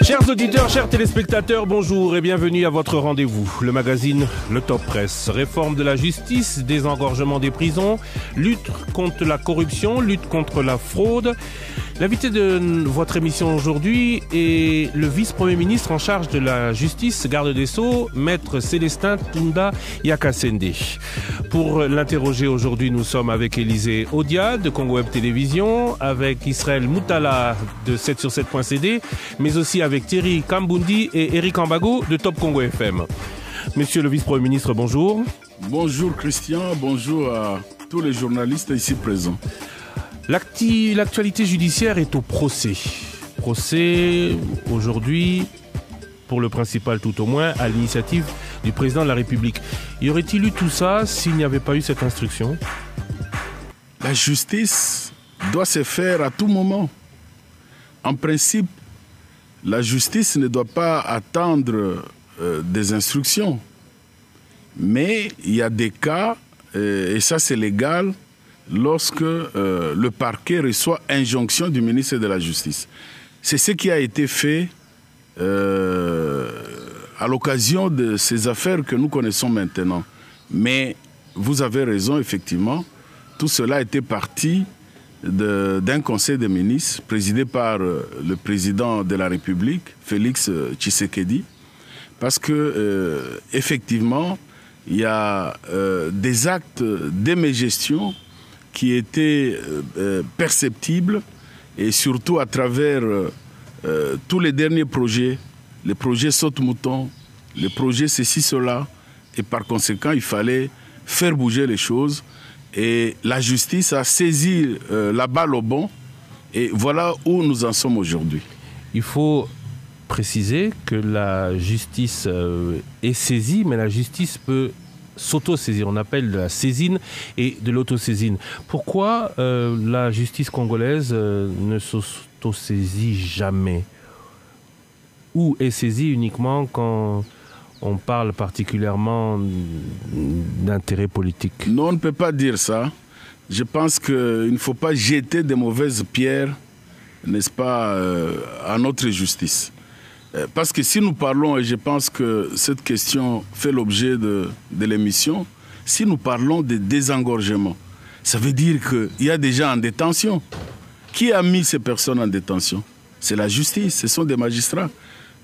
Chers auditeurs, chers téléspectateurs, bonjour et bienvenue à votre rendez-vous. Le magazine Le Top Presse. Réforme de la justice, désengorgement des prisons, lutte contre la corruption, lutte contre la fraude. L'invité de votre émission aujourd'hui est le vice-premier ministre en charge de la justice, garde des Sceaux, maître Célestin Tounda Yakasende. Pour l'interroger aujourd'hui, nous sommes avec Élisée Odia de Congo Web Télévision, avec Israël Moutala de 7sur7.cd, mais aussi avec Thierry Kambundi et Eric Ambago de Top Congo FM. Monsieur le vice-premier ministre, bonjour. Bonjour Christian, bonjour à tous les journalistes ici présents. L'actualité judiciaire est au procès. Procès aujourd'hui, pour le principal tout au moins, à l'initiative du président de la République. Y aurait-il eu tout ça s'il n'y avait pas eu cette instruction? La justice doit se faire à tout moment. En principe, la justice ne doit pas attendre des instructions. Mais il y a des cas, et ça c'est légal, lorsque le parquet reçoit injonction du ministre de la Justice. C'est ce qui a été fait à l'occasion de ces affaires que nous connaissons maintenant. Mais vous avez raison, effectivement, tout cela était parti d'un conseil des ministres présidé par le président de la République, Félix Tshisekedi, parce que effectivement, il y a des actes d'émégestion qui étaient perceptibles, et surtout à travers tous les derniers projets, les projets saute-mouton, les projets ceci, cela, et par conséquent, il fallait faire bouger les choses, et la justice a saisi la balle au bond, et voilà où nous en sommes aujourd'hui. Il faut préciser que la justice est saisie, mais la justice peut s'auto-saisir. On appelle de la saisine et de l'autosaisine. Pourquoi la justice congolaise ne s'auto-saisit jamais? Ou est saisie uniquement quand on parle particulièrement d'intérêt politique? Non, on ne peut pas dire ça. Je pense qu'il ne faut pas jeter de mauvaises pierres, n'est-ce pas, à notre justice. Parce que si nous parlons, et je pense que cette question fait l'objet de l'émission, si nous parlons de désengorgement, ça veut dire qu'il y a des gens en détention. Qui a mis ces personnes en détention? C'est la justice, ce sont des magistrats.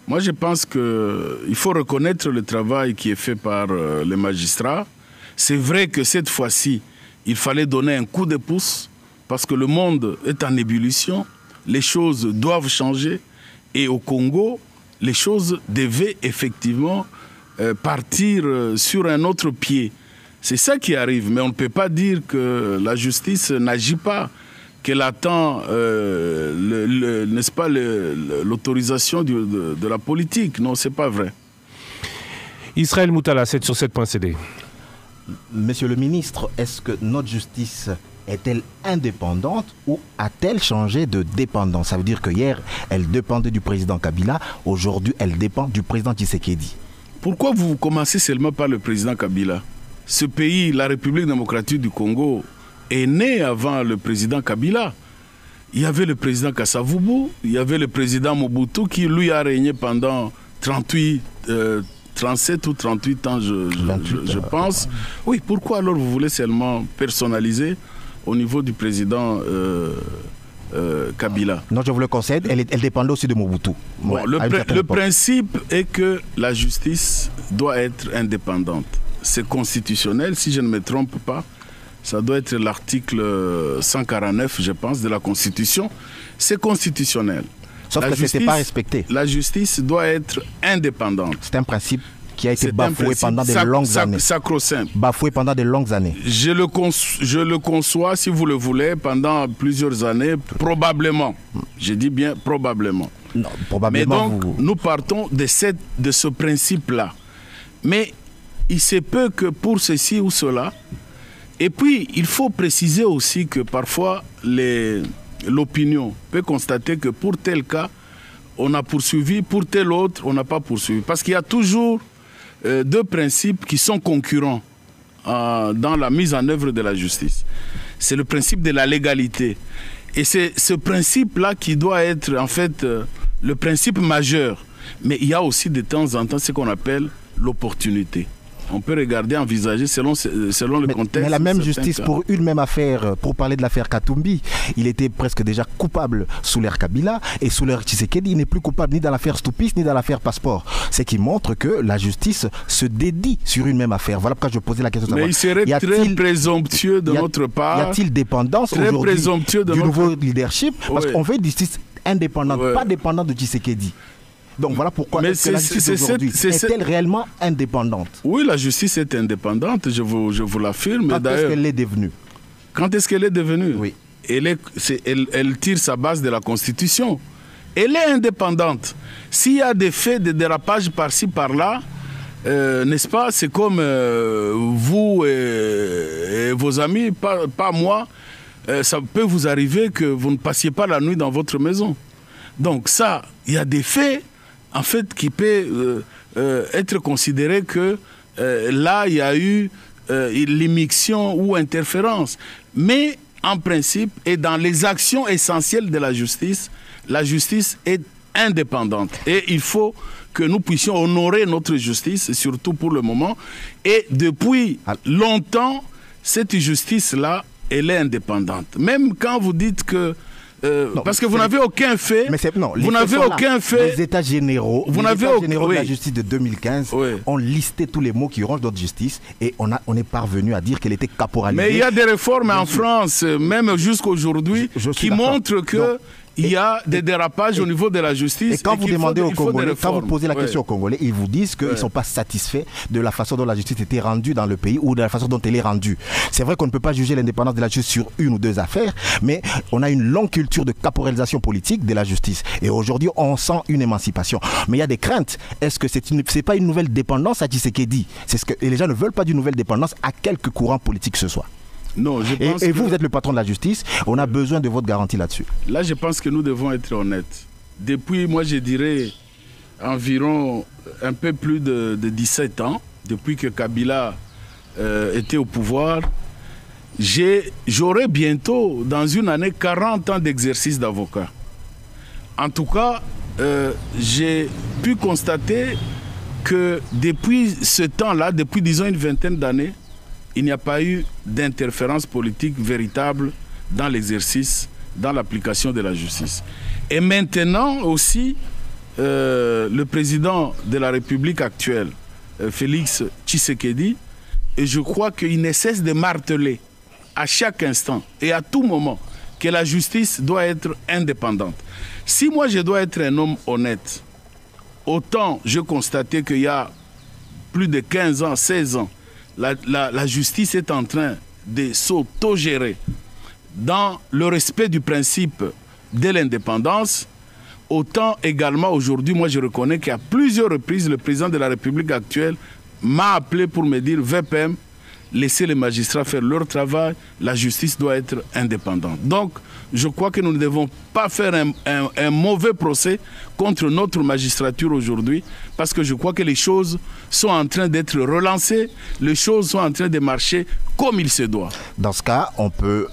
Moi, je pense qu'il faut reconnaître le travail qui est fait par les magistrats. C'est vrai que cette fois-ci, il fallait donner un coup de pouce parce que le monde est en ébullition, les choses doivent changer, et au Congo, les choses devaient effectivement partir sur un autre pied. C'est ça qui arrive, mais on ne peut pas dire que la justice n'agit pas, qu'elle attend, n'est-ce pas, l'autorisation de la politique. Non, ce n'est pas vrai. Israël Moutala, 7sur7.cd. Monsieur le ministre, est-ce que notre justice est-elle indépendante ou a-t-elle changé de dépendance? Ça veut dire que hier, elle dépendait du président Kabila, aujourd'hui, elle dépend du président Tshisekedi. Pourquoi vous commencez seulement par le président Kabila? Ce pays, la République démocratique du Congo, est né avant le président Kabila. Il y avait le président Kassavubu, il y avait le président Mobutu qui, lui, a régné pendant 37 ou 38 ans, je pense. Oui, pourquoi alors vous voulez seulement personnaliser au niveau du président Kabila? Non, je vous le concède, elle dépendait aussi de Mobutu. Bon, le principe est que la justice doit être indépendante. C'est constitutionnel, si je ne me trompe pas. Ça doit être l'article 149, je pense, de la Constitution. C'est constitutionnel. Sauf que ce n'était pas respecté. La justice doit être indépendante. C'est un principe qui a été bafoué pendant de longues années. Sacro-saint. Bafoué pendant de longues années. Je le conçois, si vous le voulez, pendant plusieurs années, probablement. Je dis bien probablement. Non, probablement. Mais donc, nous partons de ce principe-là. Mais il se peut que pour ceci ou cela, Et puis, il faut préciser aussi que parfois, l'opinion peut constater que pour tel cas, on a poursuivi, pour tel autre, on n'a pas poursuivi. Parce qu'il y a toujours deux principes qui sont concurrents dans la mise en œuvre de la justice. C'est le principe de la légalité. Et c'est ce principe-là qui doit être, en fait, le principe majeur. Mais il y a aussi de temps en temps ce qu'on appelle l'opportunité. On peut regarder, envisager selon le contexte. Mais la même justice cas. Pour une même affaire, pour parler de l'affaire Katumbi, il était presque déjà coupable sous l'ère Kabila et sous l'ère Tshisekedi, il n'est plus coupable ni dans l'affaire Stoupis ni dans l'affaire Passeport. C'est qui montre que la justice se dédie sur une même affaire. Voilà pourquoi je posais la question. Mais il serait très présomptueux de notre part. Y a-t-il dépendance aujourd'hui du nouveau leadership? Parce qu'on veut une justice indépendante, pas dépendante de Tshisekedi. Donc voilà pourquoi est-ce que la justice aujourd'hui est-elle réellement indépendante? Oui, la justice est indépendante, je vous l'affirme. Quand est-ce qu'elle est devenue? Quand est-ce qu'elle est devenue? Oui. Elle tire sa base de la Constitution. Elle est indépendante. S'il y a des faits de dérapage par-ci, par-là, n'est-ce pas, c'est comme vous et vos amis, pas moi, ça peut vous arriver que vous ne passiez pas la nuit dans votre maison. Donc ça, il y a des faits en fait, qui peut être considéré que là, il y a eu l'immixtion ou interférence. Mais en principe, et dans les actions essentielles de la justice est indépendante. Et il faut que nous puissions honorer notre justice, surtout pour le moment. Et depuis longtemps, cette justice-là, elle est indépendante. Même quand vous dites que non, parce que vous n'avez aucun fait. Mais vous n'avez aucun fait. Les États généraux, de la justice de 2015 ont listé tous les mots qui rongent notre justice et on est parvenu à dire qu'elle était caporalisée. Mais il y a des réformes en France, même jusqu'aujourd'hui, qui montrent que il y a des dérapages au niveau de la justice. Et quand vous demandez aux Congolais, quand vous posez la question aux Congolais, ils vous disent qu'ils ne sont pas satisfaits de la façon dont la justice était rendue dans le pays ou de la façon dont elle est rendue. C'est vrai qu'on ne peut pas juger l'indépendance de la justice sur une ou deux affaires, mais on a une longue culture de caporalisation politique de la justice. Et aujourd'hui, on sent une émancipation. Mais il y a des craintes. Est-ce que c'est pas une nouvelle dépendance à Tshisekedi? Et les gens ne veulent pas d'une nouvelle dépendance à quelque courant politique que ce soit. Non, je pense et vous êtes le patron de la justice, on a besoin de votre garantie là-dessus. Là, je pense que nous devons être honnêtes. Depuis, moi, je dirais, environ un peu plus de 17 ans, depuis que Kabila était au pouvoir, j'aurai bientôt, dans une année, 40 ans d'exercice d'avocat. En tout cas, j'ai pu constater que depuis ce temps-là, depuis, disons, une vingtaine d'années, il n'y a pas eu d'interférence politique véritable dans l'exercice, dans l'application de la justice. Et maintenant aussi, le président de la République actuelle, Félix Tshisekedi, et je crois qu'il ne cesse de marteler à chaque instant et à tout moment que la justice doit être indépendante. Si moi je dois être un homme honnête, autant je constatais qu'il y a plus de 15 ans, 16 ans, la justice est en train de s'autogérer dans le respect du principe de l'indépendance. Autant également aujourd'hui, moi je reconnais qu'à plusieurs reprises, le président de la République actuelle m'a appelé pour me dire VPM, laissez les magistrats faire leur travail, la justice doit être indépendante. Donc, je crois que nous ne devons pas faire un mauvais procès contre notre magistrature aujourd'hui, parce que je crois que les choses sont en train d'être relancées, les choses sont en train de marcher comme il se doit. Dans ce cas, on peut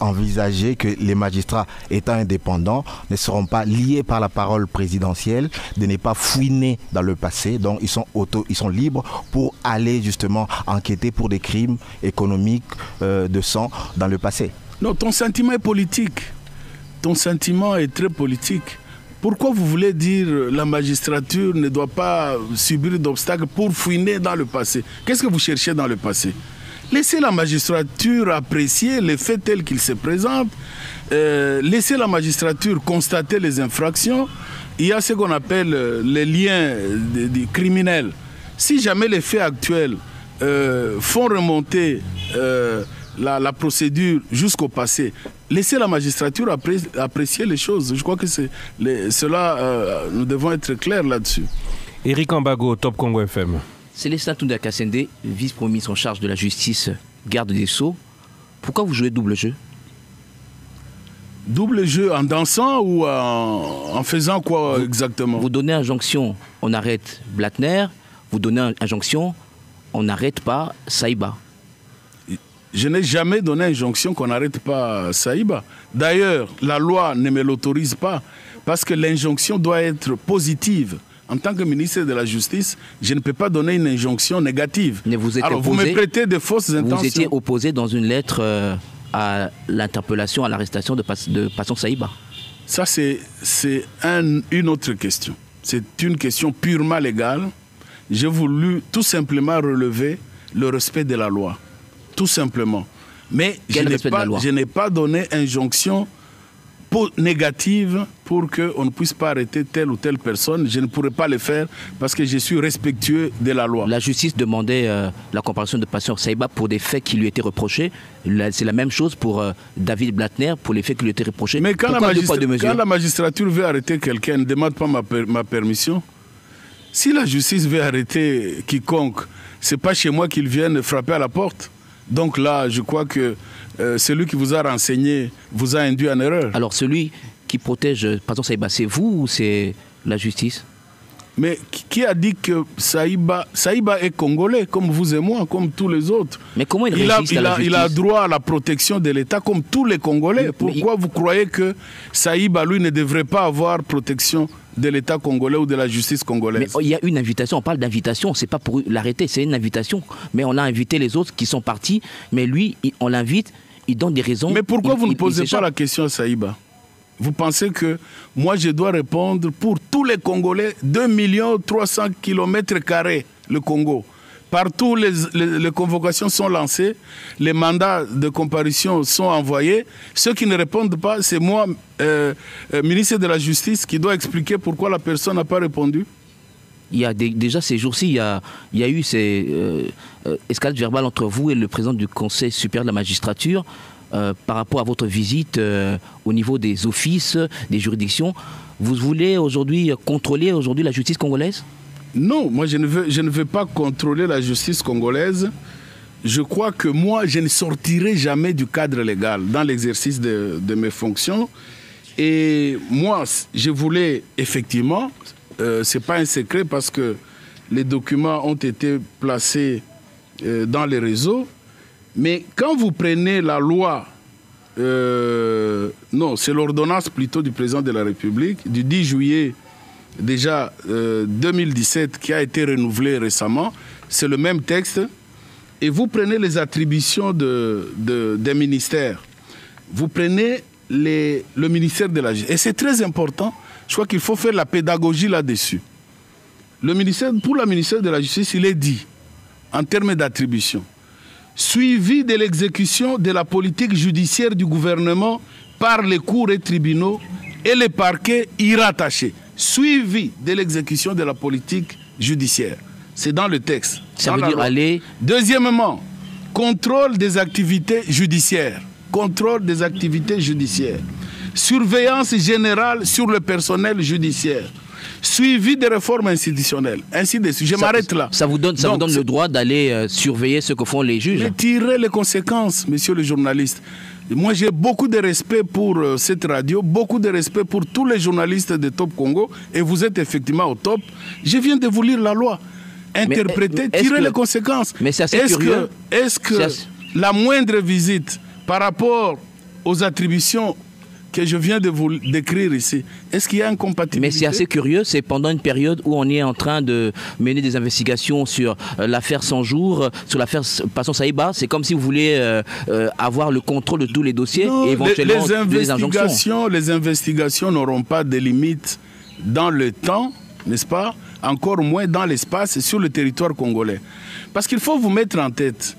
envisager que les magistrats étant indépendants ne seront pas liés par la parole présidentielle, de ne pas fouiner dans le passé, donc ils sont libres pour aller justement enquêter pour des crimes économiques de sang dans le passé. Non, ton sentiment est politique. Ton sentiment est très politique. Pourquoi vous voulez dire la magistrature ne doit pas subir d'obstacles pour fouiner dans le passé? Qu'est-ce que vous cherchez dans le passé? Laissez la magistrature apprécier les faits tels qu'ils se présentent. Laissez la magistrature constater les infractions. Il y a ce qu'on appelle les liens criminels. Si jamais les faits actuels font remonter la procédure jusqu'au passé, laissez la magistrature apprécier les choses. Je crois que nous devons être clairs là-dessus. Éric Ambago, Top Congo FM. Célestin Tunda Kassende, vice-premier en charge de la justice garde des Sceaux. Pourquoi vous jouez double jeu? Double jeu en dansant ou en faisant quoi exactement? Vous donnez injonction, on arrête Blattner. Vous donnez injonction, on n'arrête pas Saïba. Je n'ai jamais donné injonction qu'on n'arrête pas Saïba. D'ailleurs, la loi ne me l'autorise pas parce que l'injonction doit être positive. En tant que ministre de la Justice, je ne peux pas donner une injonction négative. Mais vous êtes Alors, opposé, vous me prêtez de fausses intentions. Vous étiez opposé dans une lettre à l'interpellation, à l'arrestation de Passon Saïba. Ça, c'est une autre question. C'est une question purement légale. J'ai voulu tout simplement relever le respect de la loi. Tout simplement. Mais je n'ai pas donné injonction négative pour qu'on ne puisse pas arrêter telle ou telle personne. Je ne pourrais pas le faire parce que je suis respectueux de la loi. La justice demandait la comparution de Passon Saïba pour des faits qui lui étaient reprochés. C'est la même chose pour David Blattner, pour les faits qui lui étaient reprochés. Mais quand la magistrature veut arrêter quelqu'un, elle ne demande pas ma permission. Si la justice veut arrêter quiconque, ce n'est pas chez moi qu'ils viennent frapper à la porte. Donc là, je crois que celui qui vous a renseigné vous a induit en erreur. Alors celui qui protège Passon Saïba, c'est vous ou c'est la justice? Mais qui a dit que Saïba est congolais, comme vous et moi, comme tous les autres? Mais comment il résiste à la justice? Il a droit à la protection de l'État, comme tous les Congolais. Pourquoi vous croyez que Saïba, lui, ne devrait pas avoir protection de l'État congolais ou de la justice congolaise? Mais il y a une invitation, on parle d'invitation, c'est pas pour l'arrêter, c'est une invitation. Mais on a invité les autres qui sont partis, mais lui, on l'invite, il donne des raisons. Mais pourquoi vous ne posez pas la question à Saïba? Vous pensez que moi je dois répondre pour tous les Congolais, 2 300 km² le Congo. Partout les convocations sont lancées, les mandats de comparution sont envoyés. Ceux qui ne répondent pas, c'est moi, ministre de la Justice, qui doit expliquer pourquoi la personne n'a pas répondu. Il y a déjà ces jours-ci, il y a eu ces escalades verbales entre vous et le président du Conseil supérieur de la magistrature par rapport à votre visite au niveau des offices, des juridictions. Vous voulez aujourd'hui contrôler la justice congolaise? Non, moi je ne veux pas contrôler la justice congolaise. Je crois que moi, je ne sortirai jamais du cadre légal dans l'exercice de mes fonctions. Et moi, je voulais effectivement, ce n'est pas un secret parce que les documents ont été placés dans les réseaux. Mais quand vous prenez la loi, non, c'est l'ordonnance plutôt du président de la République, du 10 juillet déjà 2017 qui a été renouvelée récemment, c'est le même texte. Et vous prenez les attributions des ministères. Vous prenez le ministère de la Justice. Et c'est très important, je crois qu'il faut faire la pédagogie là-dessus. Pour le ministère de la Justice, il est dit, en termes d'attribution, suivi de l'exécution de la politique judiciaire du gouvernement par les cours et tribunaux et les parquets y rattachés. Suivi de l'exécution de la politique judiciaire. C'est dans le texte. Ça veut dire aller... Deuxièmement, contrôle des activités judiciaires. Contrôle des activités judiciaires. Surveillance générale sur le personnel judiciaire. Suivi des réformes institutionnelles. Ainsi de suite. Je m'arrête là. Ça vous donne le droit d'aller surveiller ce que font les juges? Mais tirez les conséquences, monsieur le journaliste. Moi, j'ai beaucoup de respect pour cette radio, beaucoup de respect pour tous les journalistes de Top Congo, et vous êtes effectivement au top. Je viens de vous lire la loi. Interpréter, tirer les conséquences. Mais c'est assez curieux. Est-ce que la moindre visite par rapport aux attributions que je viens de vous décrire ici, est-ce qu'il y a incompatibilité? Mais c'est assez curieux, c'est pendant une période où on est en train de mener des investigations sur l'affaire 100 jours, sur l'affaire Passon Saïba. C'est comme si vous voulez avoir le contrôle de tous les dossiers et éventuellement des injonctions. Les investigations n'auront pas de limite dans le temps, n'est-ce pas? Encore moins dans l'espace sur le territoire congolais. Parce qu'il faut vous mettre en tête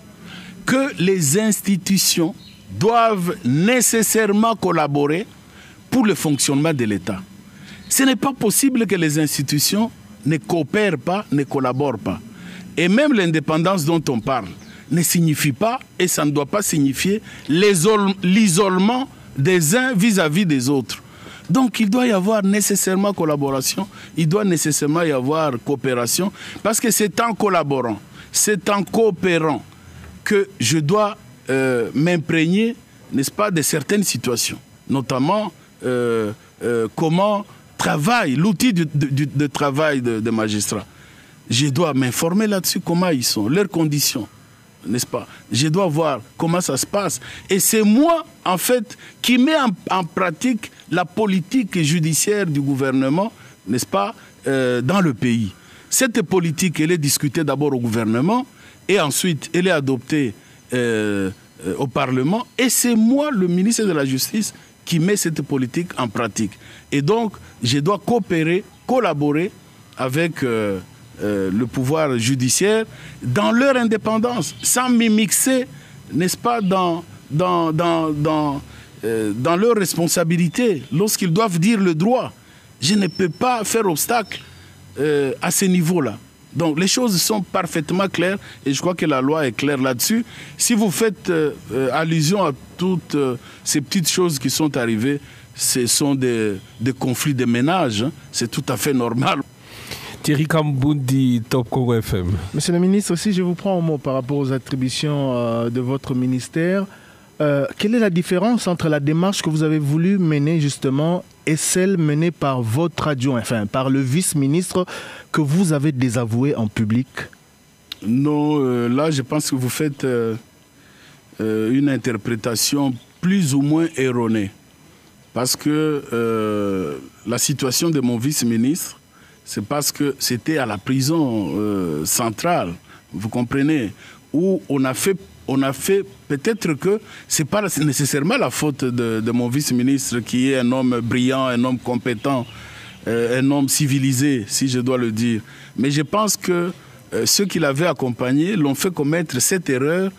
que les institutions doivent nécessairement collaborer pour le fonctionnement de l'État. Ce n'est pas possible que les institutions ne coopèrent pas, ne collaborent pas. Et même l'indépendance dont on parle ne signifie pas, et ça ne doit pas signifier, l'isolement des uns vis-à-vis des autres. Donc il doit y avoir nécessairement collaboration, il doit nécessairement y avoir coopération, parce que c'est en collaborant, c'est en coopérant que je dois m'imprégner, n'est-ce pas, de certaines situations, notamment comment travaille l'outil de travail des magistrats. Je dois m'informer là-dessus, comment ils sont, leurs conditions, n'est-ce pas? Je dois voir comment ça se passe. Et c'est moi, en fait, qui mets en pratique la politique judiciaire du gouvernement, n'est-ce pas, dans le pays. Cette politique, elle est discutée d'abord au gouvernement et ensuite, elle est adoptée au Parlement. Et c'est moi, le ministre de la Justice, qui met cette politique en pratique. Et donc, je dois coopérer, collaborer avec le pouvoir judiciaire dans leur indépendance, sans m'immiscer, n'est-ce pas, dans leurs responsabilités, lorsqu'ils doivent dire le droit. Je ne peux pas faire obstacle à ce niveau-là. Donc les choses sont parfaitement claires et je crois que la loi est claire là-dessus. Si vous faites allusion à toutes ces petites choses qui sont arrivées, ce sont des conflits de ménage, hein. C'est tout à fait normal. Thierry Kamboundi, Top Congo FM. Monsieur le ministre, si je vous prends au mot par rapport aux attributions de votre ministère, quelle est la différence entre la démarche que vous avez voulu mener justement et celle menée par votre adjoint, enfin par le vice-ministre que vous avez désavoué en public? Non, là je pense que vous faites une interprétation plus ou moins erronée. Parce que la situation de mon vice-ministre, c'est parce que c'était à la prison centrale, vous comprenez, où on a fait peut-être que ce n'est pas nécessairement la faute de mon vice-ministre qui est un homme brillant, un homme compétent, un homme civilisé, si je dois le dire. Mais je pense que ceux qui l'avaient accompagné l'ont fait commettre cette erreur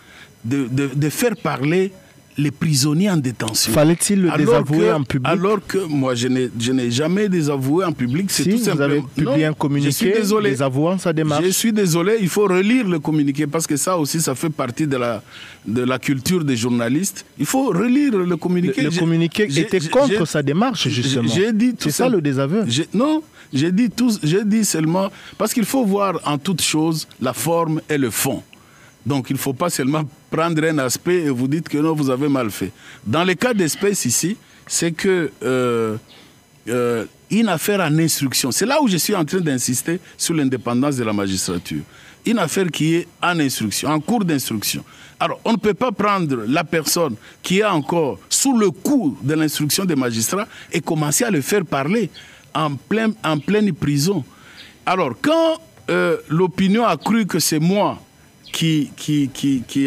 de faire parler les prisonniers en détention. Fallait-il le désavouer en public? Alors que moi, je n'ai jamais désavoué en public. C'est si, tout simplement... vous avez publié un communiqué désavouant sa démarche. Je suis désolé, il faut relire le communiqué parce que ça aussi, ça fait partie de la culture des journalistes. Il faut relire le communiqué. Le communiqué était contre sa démarche, justement. C'est ça le désaveu? Non, j'ai dit seulement... Parce qu'il faut voir en toute chose la forme et le fond. Donc il ne faut pas seulement prendre un aspect et vous dites que non, vous avez mal fait. Dans le cas d'espèce ici, c'est que une affaire en instruction, c'est là où je suis en train d'insister sur l'indépendance de la magistrature. Une affaire qui est en instruction, en cours d'instruction. Alors on ne peut pas prendre la personne qui est encore sous le coup de l'instruction des magistrats et commencer à le faire parler en pleine prison. Alors quand l'opinion a cru que c'est moi qui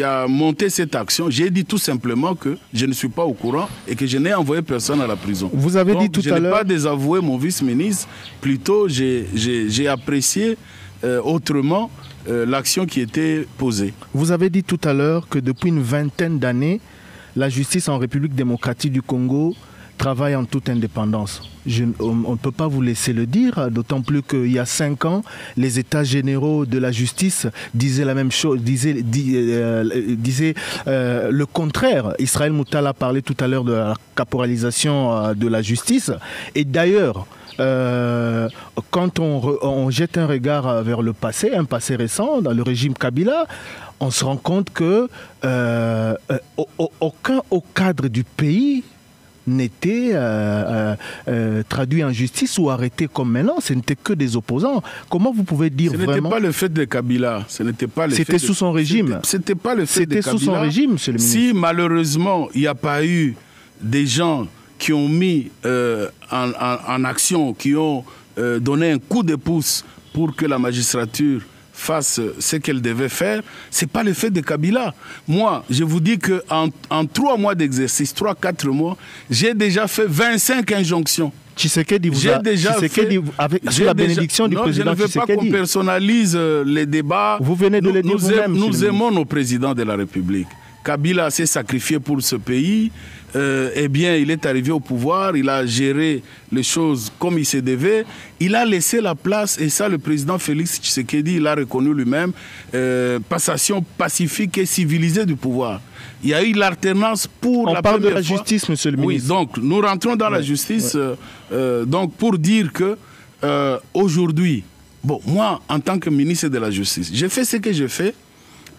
a monté cette action, j'ai dit tout simplement que je ne suis pas au courant et que je n'ai envoyé personne à la prison. Vous avez dit tout à l'heure... Je n'ai pas désavoué mon vice-ministre, plutôt j'ai apprécié autrement l'action qui était posée. Vous avez dit tout à l'heure que depuis une vingtaine d'années, la justice en République démocratique du Congo travaille en toute indépendance. On ne peut pas vous laisser le dire, d'autant plus qu'il y a 5 ans, les États généraux de la justice disaient la même chose, disaient le contraire. Israël Moutala parlait tout à l'heure de la caporalisation de la justice. Et d'ailleurs, quand on jette un regard vers le passé, un passé récent, dans le régime Kabila, on se rend compte que aucun haut cadre du pays n'était traduit en justice ou arrêté comme maintenant. Ce n'était que des opposants. Comment vous pouvez dire vraiment... Ce n'était pas le fait de Kabila. C'était sous son régime. C'était pas le fait de Kabila. C'était sous son régime, monsieur le ministre. Si malheureusement, il n'y a pas eu des gens qui ont mis en action, qui ont donné un coup de pouce pour que la magistrature fasse ce qu'elle devait faire, ce n'est pas le fait de Kabila. Moi, je vous dis qu'en 3 mois d'exercice, 3-4 mois, j'ai déjà fait 25 injonctions. Tshisekedi vous a... Sous la bénédiction du président Tshisekedi. Je ne veux pas qu'on personnalise les débats. Vous venez de le dire vous-même. Nous aimons nos présidents de la République. Kabila s'est sacrifié pour ce pays. Eh bien, il est arrivé au pouvoir, il a géré les choses comme il se devait. Il a laissé la place, et ça, le président Félix Tshisekedi, il a reconnu lui-même, passation pacifique et civilisée du pouvoir. Il y a eu l'alternance pour la première fois. On parle de la justice, monsieur le ministre. Oui, donc nous rentrons dans la justice donc pour dire que aujourd'hui, bon, moi, en tant que ministre de la Justice, j'ai fait ce que j'ai fait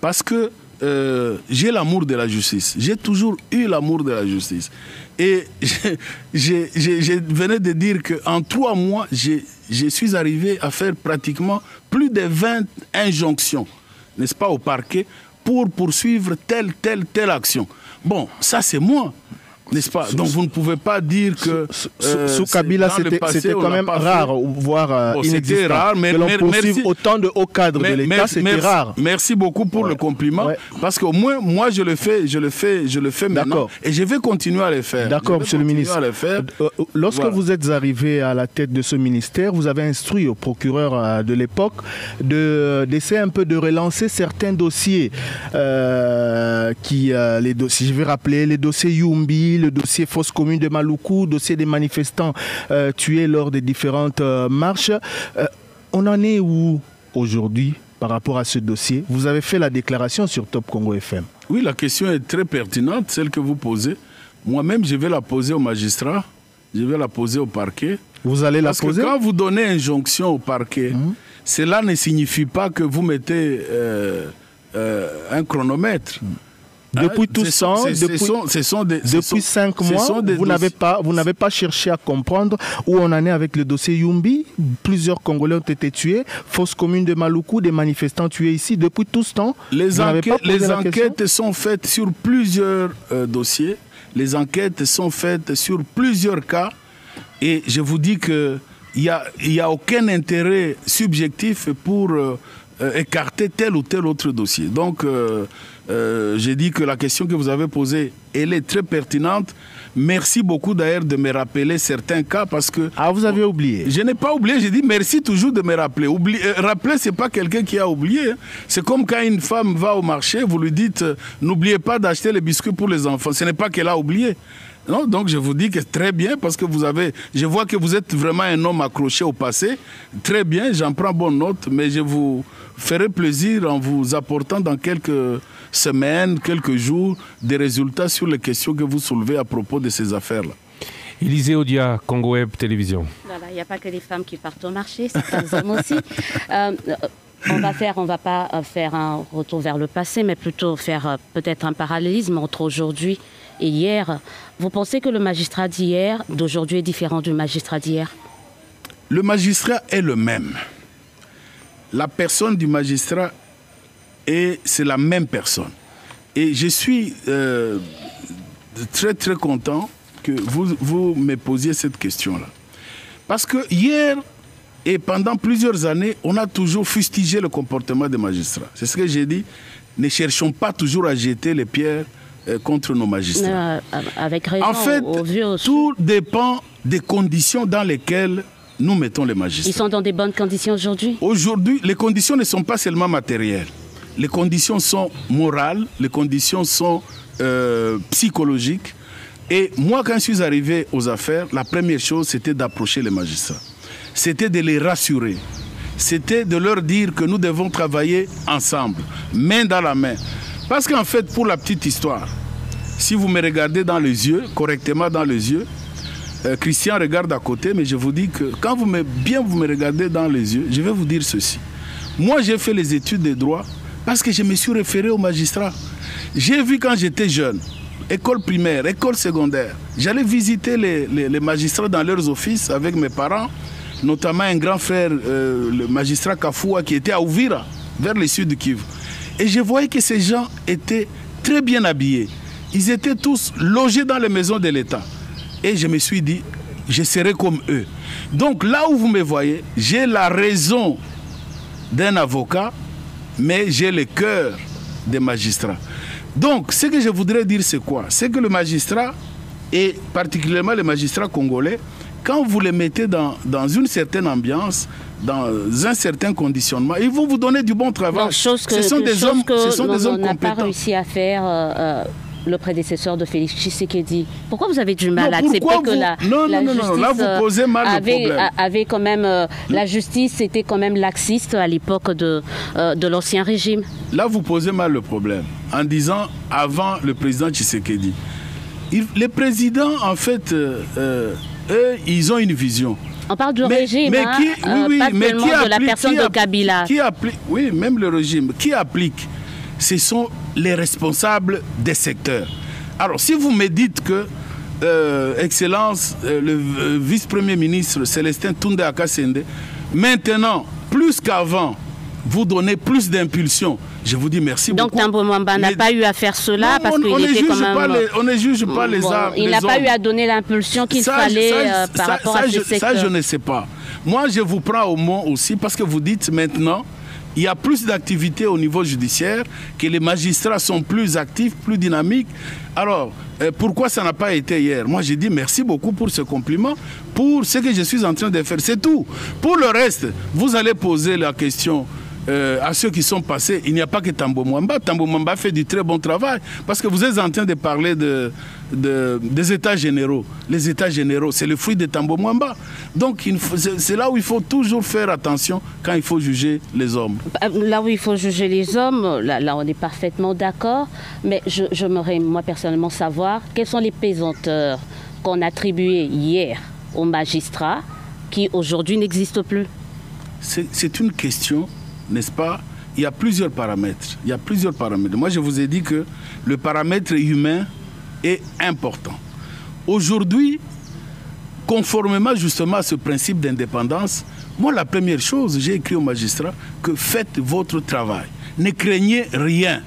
parce que j'ai l'amour de la justice. J'ai toujours eu l'amour de la justice. Et je venais de dire qu'en 3 mois, je suis arrivé à faire pratiquement plus de 20 injonctions, n'est-ce pas, au parquet, pour poursuivre telle action. Bon, ça c'est moi. N'est-ce pas? Donc vous ne pouvez pas dire que... Sous Kabila, c'était quand même rare, voire inexistant. C'était rare, mais que l'on poursuive autant de hauts cadres de l'État, c'était rare. Merci beaucoup pour le compliment, parce qu'au moins, moi, je le fais maintenant, et je vais continuer à le faire. D'accord, monsieur le ministre. Lorsque vous êtes arrivé à la tête de ce ministère, vous avez instruit au procureur de l'époque d'essayer un peu de relancer certains dossiers, si je vais rappeler, les dossiers Yumbi, le dossier Fosse Commune de Maluku, le dossier des manifestants tués lors des différentes marches. On en est où aujourd'hui par rapport à ce dossier? Vous avez fait la déclaration sur Top Congo FM. Oui, la question est très pertinente, celle que vous posez. Moi-même, je vais la poser au magistrat, je vais la poser au parquet. Vous allez la poser? Parce que quand vous donnez injonction au parquet, cela ne signifie pas que vous mettez un chronomètre. Depuis tout ce temps, depuis 5 mois, vous n'avez pas cherché à comprendre où on en est avec le dossier Yumbi. Plusieurs Congolais ont été tués. Fosse Commune de Maluku, des manifestants tués ici. Depuis tout ce temps, les enquêtes sont faites sur plusieurs dossiers. Les enquêtes sont faites sur plusieurs cas. Et je vous dis qu'il n'y a aucun intérêt subjectif pour écarter tel ou tel autre dossier. Donc, j'ai dit que la question que vous avez posée, elle est très pertinente. Merci beaucoup d'ailleurs de me rappeler certains cas parce que... Ah, vous avez oublié? Je n'ai pas oublié, j'ai dit merci toujours de me rappeler. Rappeler, ce n'est pas quelqu'un qui a oublié. C'est comme quand une femme va au marché, vous lui dites n'oubliez pas d'acheter les biscuits pour les enfants. Ce n'est pas qu'elle a oublié. Non, donc je vous dis que très bien parce que je vois que vous êtes vraiment un homme accroché au passé. Très bien, j'en prends bonne note, mais je vous ferai plaisir en vous apportant dans quelques semaines, quelques jours, des résultats sur les questions que vous soulevez à propos de ces affaires-là. Élisée Odia, Congo Web Télévision. Voilà, il n'y a pas que les femmes qui partent au marché, c'est les hommes aussi. On va pas faire un retour vers le passé, mais plutôt faire peut-être un parallélisme entre aujourd'hui et hier. Vous pensez que le magistrat d'aujourd'hui est différent du magistrat d'hier? Le magistrat est le même. La personne du magistrat, c'est la même personne. Et je suis très très content que vous me posiez cette question-là. Parce que hier et pendant plusieurs années, on a toujours fustigé le comportement des magistrats. C'est ce que j'ai dit. Ne cherchons pas toujours à jeter les pierres contre nos magistrats. Avec raison, en fait, tout dépend des conditions dans lesquelles nous mettons les magistrats. Ils sont dans des bonnes conditions aujourd'hui? Aujourd'hui, les conditions ne sont pas seulement matérielles. Les conditions sont morales, les conditions sont psychologiques. Et moi, quand je suis arrivé aux affaires, la première chose, c'était d'approcher les magistrats. C'était de les rassurer. C'était de leur dire que nous devons travailler ensemble, main dans la main. Parce qu'en fait, pour la petite histoire, si vous me regardez dans les yeux, correctement dans les yeux, Christian regarde à côté, mais je vous dis que quand vous me regardez dans les yeux, je vais vous dire ceci. Moi, j'ai fait les études de droit parce que je me suis référé aux magistrats. J'ai vu quand j'étais jeune, école primaire, école secondaire, j'allais visiter les magistrats dans leurs offices avec mes parents, notamment un grand frère, le magistrat Kafoua, qui était à Ouvira, vers le sud du Kivu. Et je voyais que ces gens étaient très bien habillés. Ils étaient tous logés dans les maisons de l'État. Et je me suis dit, je serai comme eux. Donc là où vous me voyez, j'ai la raison d'un avocat, mais j'ai le cœur des magistrats. Donc ce que je voudrais dire, c'est quoi? C'est que le magistrat, et particulièrement les magistrats congolais, quand vous les mettez dans une certaine ambiance, dans un certain conditionnement, ils vont vous donner du bon travail. Ce sont des hommes compétents. On n'a pas réussi à faire le prédécesseur de Félix Tshisekedi. Pourquoi vous avez du mal à accepter que la justice là vous posez mal le problème. Avait quand même la justice était quand même laxiste à l'époque de l'ancien régime? Là vous posez mal le problème en disant avant le président Tshisekedi. Les présidents en fait eux ils ont une vision. On parle du régime, pas seulement de la personne de Kabila. Oui, même le régime. Qui applique ce sont les responsables des secteurs. Alors, si vous me dites que, Excellence, le vice-premier ministre Célestin Toundé Akasende, maintenant, plus qu'avant, vous donnez plus d'impulsion, je vous dis merci beaucoup. Donc Tambo Mwamba n'a pas eu à faire cela parce qu'il était quand même... On ne juge pas les hommes. Il n'a pas eu à donner l'impulsion qu'il fallait par rapport à ce secteur. Ça, je ne sais pas. Moi, je vous prends au mot aussi parce que vous dites maintenant, il y a plus d'activités au niveau judiciaire, que les magistrats sont plus actifs, plus dynamiques. Alors, pourquoi ça n'a pas été hier? Moi, j'ai dit merci beaucoup pour ce compliment, pour ce que je suis en train de faire. C'est tout. Pour le reste, vous allez poser la question à ceux qui sont passés. Il n'y a pas que Tambo Mwamba. Tambo Mwamba fait du très bon travail parce que vous êtes en train de parler des États généraux. Les États généraux, c'est le fruit de Tambo Mwamba. Donc, c'est là où il faut toujours faire attention quand il faut juger les hommes. Là où il faut juger les hommes, là on est parfaitement d'accord. Mais j'aimerais, moi, personnellement, savoir quels sont les pesanteurs qu'on attribuait hier aux magistrats qui, aujourd'hui, n'existent plus. C'est une question, n'est-ce pas? Il y a plusieurs paramètres. Moi, je vous ai dit que le paramètre humain est important. Aujourd'hui, conformément justement à ce principe d'indépendance, moi, la première chose, j'ai écrit aux magistrats que faites votre travail. Ne craignez rien.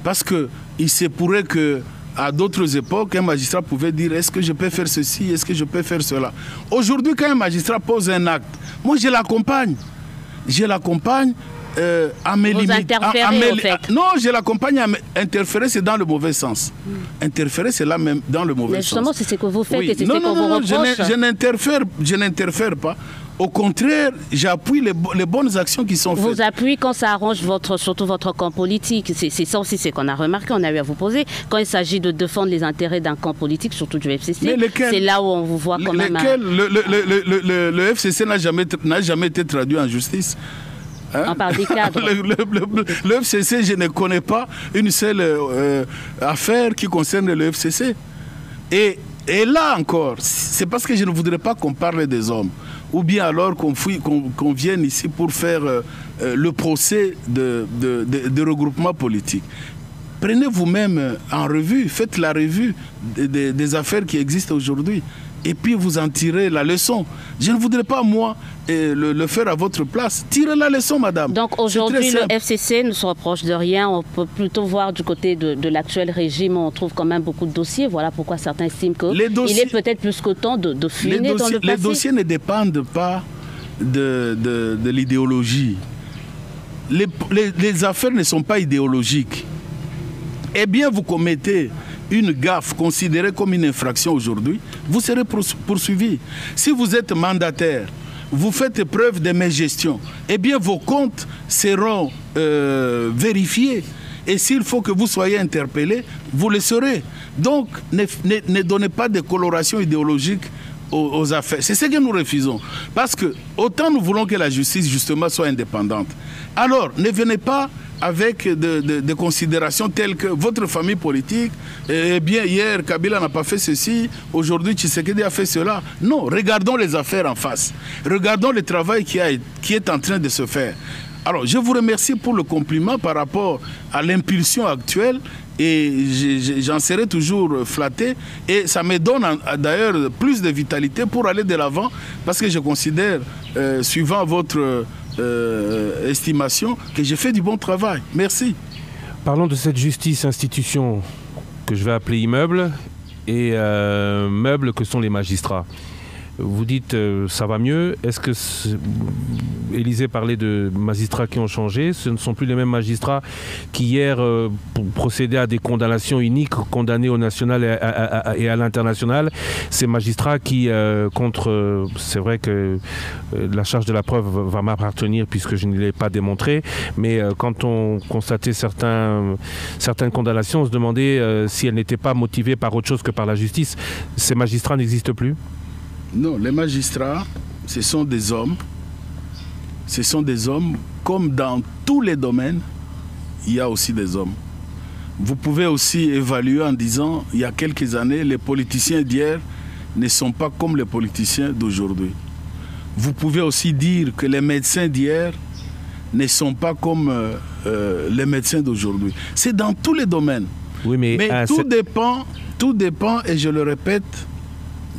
Parce qu'il se pourrait que à d'autres époques, un magistrat pouvait dire est-ce que je peux faire ceci, est-ce que je peux faire cela. Aujourd'hui, quand un magistrat pose un acte, moi, je l'accompagne. À mes limites. Non, je l'accompagne à interférer, c'est dans le mauvais sens. Interférer, c'est là même dans le mauvais sens. Justement, c'est ce que vous faites et c'est ce qu'on vous reproche. Je n'interfère pas. Au contraire, j'appuie les bonnes actions qui sont faites. Vous appuyez quand ça arrange surtout votre camp politique. C'est ça aussi, c'est qu'on a remarqué, on a eu à vous poser. Quand il s'agit de défendre les intérêts d'un camp politique, surtout du FCC, c'est là où on vous voit quand même... Le FCC n'a jamais été traduit en justice. Hein? On parle des cadres. Le FCC, je ne connais pas une seule affaire qui concerne le FCC. Et là encore, c'est parce que je ne voudrais pas qu'on parle des hommes. Ou bien alors qu'on vienne ici pour faire le procès de regroupement politique. Prenez vous-même en revue, faites la revue des affaires qui existent aujourd'hui. Et puis vous en tirez la leçon. Je ne voudrais pas, moi, le faire à votre place. Tirez la leçon, madame. Donc aujourd'hui, le FCC ne se reproche de rien. On peut plutôt voir du côté de l'actuel régime, on trouve quand même beaucoup de dossiers. Voilà pourquoi certains estiment qu'il est peut-être plus que temps de fuiner dans le passé. Les dossiers ne dépendent pas de l'idéologie. Les affaires ne sont pas idéologiques. Eh bien, vous commettez une gaffe considérée comme une infraction aujourd'hui, vous serez poursuivi. Si vous êtes mandataire, vous faites preuve de mégestion, eh bien vos comptes seront vérifiés. Et s'il faut que vous soyez interpellé, vous le serez. Donc, ne donnez pas de coloration idéologique aux affaires. C'est ce que nous refusons. Parce que autant nous voulons que la justice, justement, soit indépendante. Alors, ne venez pas avec des considérations telles que votre famille politique, eh bien hier Kabila n'a pas fait ceci, aujourd'hui Tshisekedi a fait cela. Non, regardons les affaires en face. Regardons le travail qui est en train de se faire. Alors je vous remercie pour le compliment par rapport à l'impulsion actuelle et j'en serai toujours flatté et ça me donne d'ailleurs plus de vitalité pour aller de l'avant parce que je considère, suivant votre estimation, que j'ai fait du bon travail. Merci. Parlons de cette justice institution que je vais appeler immeuble et meuble que sont les magistrats. Vous dites ça va mieux. Est-ce que Élisée parlait de magistrats qui ont changé? Ce ne sont plus les mêmes magistrats qui hier procédaient à des condamnations uniques, condamnés au national et à l'international. Ces magistrats qui c'est vrai que la charge de la preuve va m'appartenir puisque je ne l'ai pas démontré, mais quand on constatait certaines condamnations, on se demandait si elles n'étaient pas motivées par autre chose que par la justice. Ces magistrats n'existent plus? Non, les magistrats, ce sont des hommes. Ce sont des hommes, comme dans tous les domaines, il y a aussi des hommes. Vous pouvez aussi évaluer en disant, il y a quelques années, les politiciens d'hier ne sont pas comme les politiciens d'aujourd'hui. Vous pouvez aussi dire que les médecins d'hier ne sont pas comme les médecins d'aujourd'hui. C'est dans tous les domaines. Oui, mais tout dépend, et je le répète,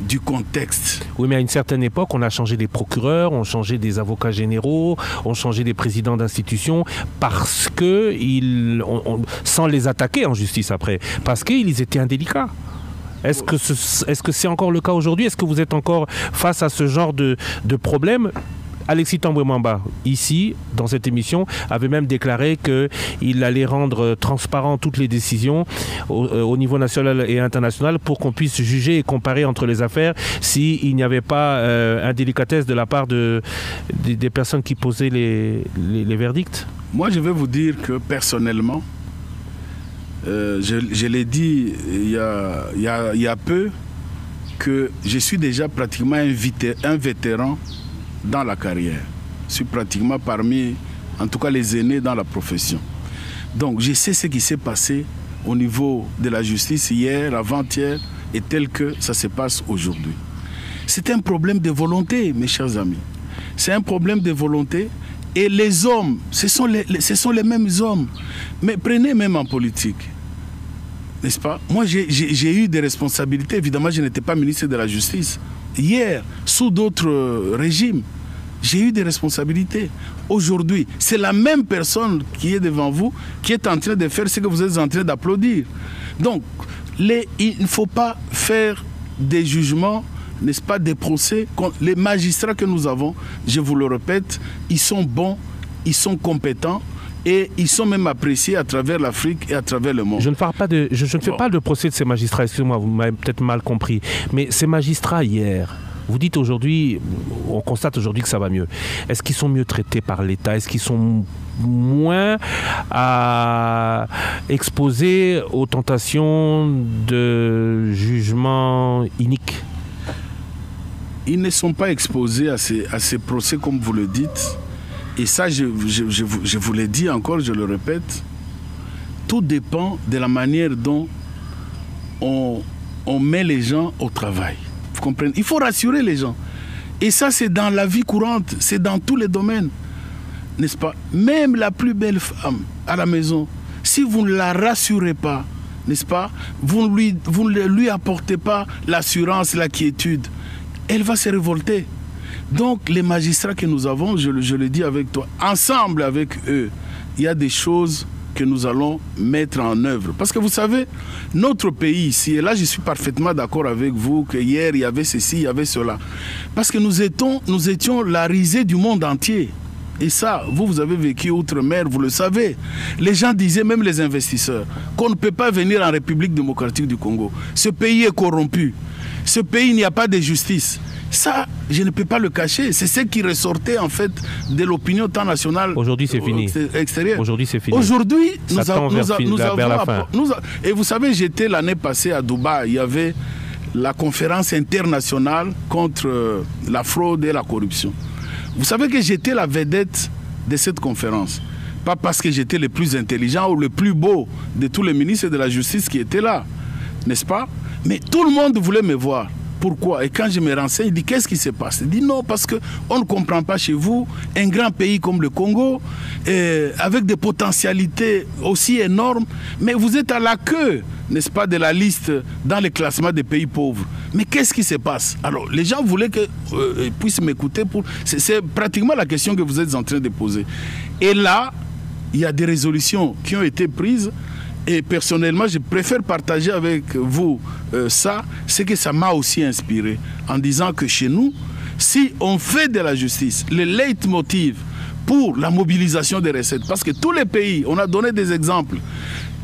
du contexte. Oui, mais à une certaine époque, on a changé des procureurs, on a changé des avocats généraux, on a changé des présidents d'institutions parce que, sans les attaquer en justice après, parce qu'ils étaient indélicats. Est-ce que c'est encore le cas aujourd'hui? Est-ce que vous êtes encore face à ce genre de problème? Alexis Thambwe Mwamba, ici, dans cette émission, avait même déclaré qu'il allait rendre transparent toutes les décisions au niveau national et international pour qu'on puisse juger et comparer entre les affaires s'il n'y avait pas indélicatesse de la part des personnes qui posaient les verdicts. Moi, je vais vous dire que personnellement, je l'ai dit il y a peu, que je suis déjà pratiquement un vétéran dans la carrière. Je suis pratiquement parmi, en tout cas, les aînés dans la profession. Donc, je sais ce qui s'est passé au niveau de la justice hier, avant-hier, et tel que ça se passe aujourd'hui. C'est un problème de volonté, mes chers amis. C'est un problème de volonté. Et les hommes, ce sont les mêmes hommes. Mais prenez même en politique. N'est-ce pas? Moi, j'ai eu des responsabilités. Évidemment, je n'étais pas ministre de la Justice. Hier, sous d'autres régimes, j'ai eu des responsabilités. Aujourd'hui, c'est la même personne qui est devant vous qui est en train de faire ce que vous êtes en train d'applaudir. Donc, il ne faut pas faire des jugements, n'est-ce pas, des procès. Les magistrats que nous avons, je vous le répète, ils sont bons, ils sont compétents. Et ils sont même appréciés à travers l'Afrique et à travers le monde. Je ne fais pas de procès de ces magistrats, excusez-moi, vous m'avez peut-être mal compris. Mais ces magistrats hier, vous dites aujourd'hui, on constate aujourd'hui que ça va mieux. Est-ce qu'ils sont mieux traités par l'État? Est-ce qu'ils sont moins exposés aux tentations de jugements iniques? Ils ne sont pas exposés à ces procès comme vous le dites. Et ça, je vous l'ai dit encore, je le répète, tout dépend de la manière dont on met les gens au travail. Vous comprenez? Il faut rassurer les gens. Et ça, c'est dans la vie courante, c'est dans tous les domaines. N'est-ce pas? Même la plus belle femme à la maison, si vous ne la rassurez pas, n'est-ce pas? Vous ne lui apportez pas l'assurance, la quiétude, elle va se révolter. Donc, les magistrats que nous avons, je le dis avec toi, ensemble avec eux, il y a des choses que nous allons mettre en œuvre. Parce que vous savez, notre pays ici, et là je suis parfaitement d'accord avec vous, que hier il y avait ceci, il y avait cela. Parce que nous étions la risée du monde entier. Et ça, vous avez vécu outre-mer, vous le savez. Les gens disaient, même les investisseurs, qu'on ne peut pas venir en République démocratique du Congo. Ce pays est corrompu. Ce pays, il n'y a pas de justice. Ça, je ne peux pas le cacher. C'est ce qui ressortait en fait de l'opinion tant nationale. Aujourd'hui, c'est fini. Extérieure. Aujourd'hui, c'est fini. Aujourd'hui, nous avons. Et vous savez, j'étais l'année passée à Dubaï. Il y avait la conférence internationale contre la fraude et la corruption. Vous savez que j'étais la vedette de cette conférence. Pas parce que j'étais le plus intelligent ou le plus beau de tous les ministres de la Justice qui étaient là, n'est-ce pas? Mais tout le monde voulait me voir. Pourquoi? Et quand je me renseigne, il dit qu'est-ce qui se passe? Il dit non, parce qu'on ne comprend pas chez vous, un grand pays comme le Congo, avec des potentialités aussi énormes, mais vous êtes à la queue, n'est-ce pas, de la liste dans le classement des pays pauvres. Mais qu'est-ce qui se passe? Alors, les gens voulaient qu'ils puissent m'écouter. C'est pratiquement la question que vous êtes en train de poser. Et là, il y a des résolutions qui ont été prises. Et personnellement, je préfère partager avec vous ça, c'est que ça m'a aussi inspiré en disant que chez nous, si on fait de la justice le leitmotiv pour la mobilisation des recettes, parce que tous les pays, on a donné des exemples,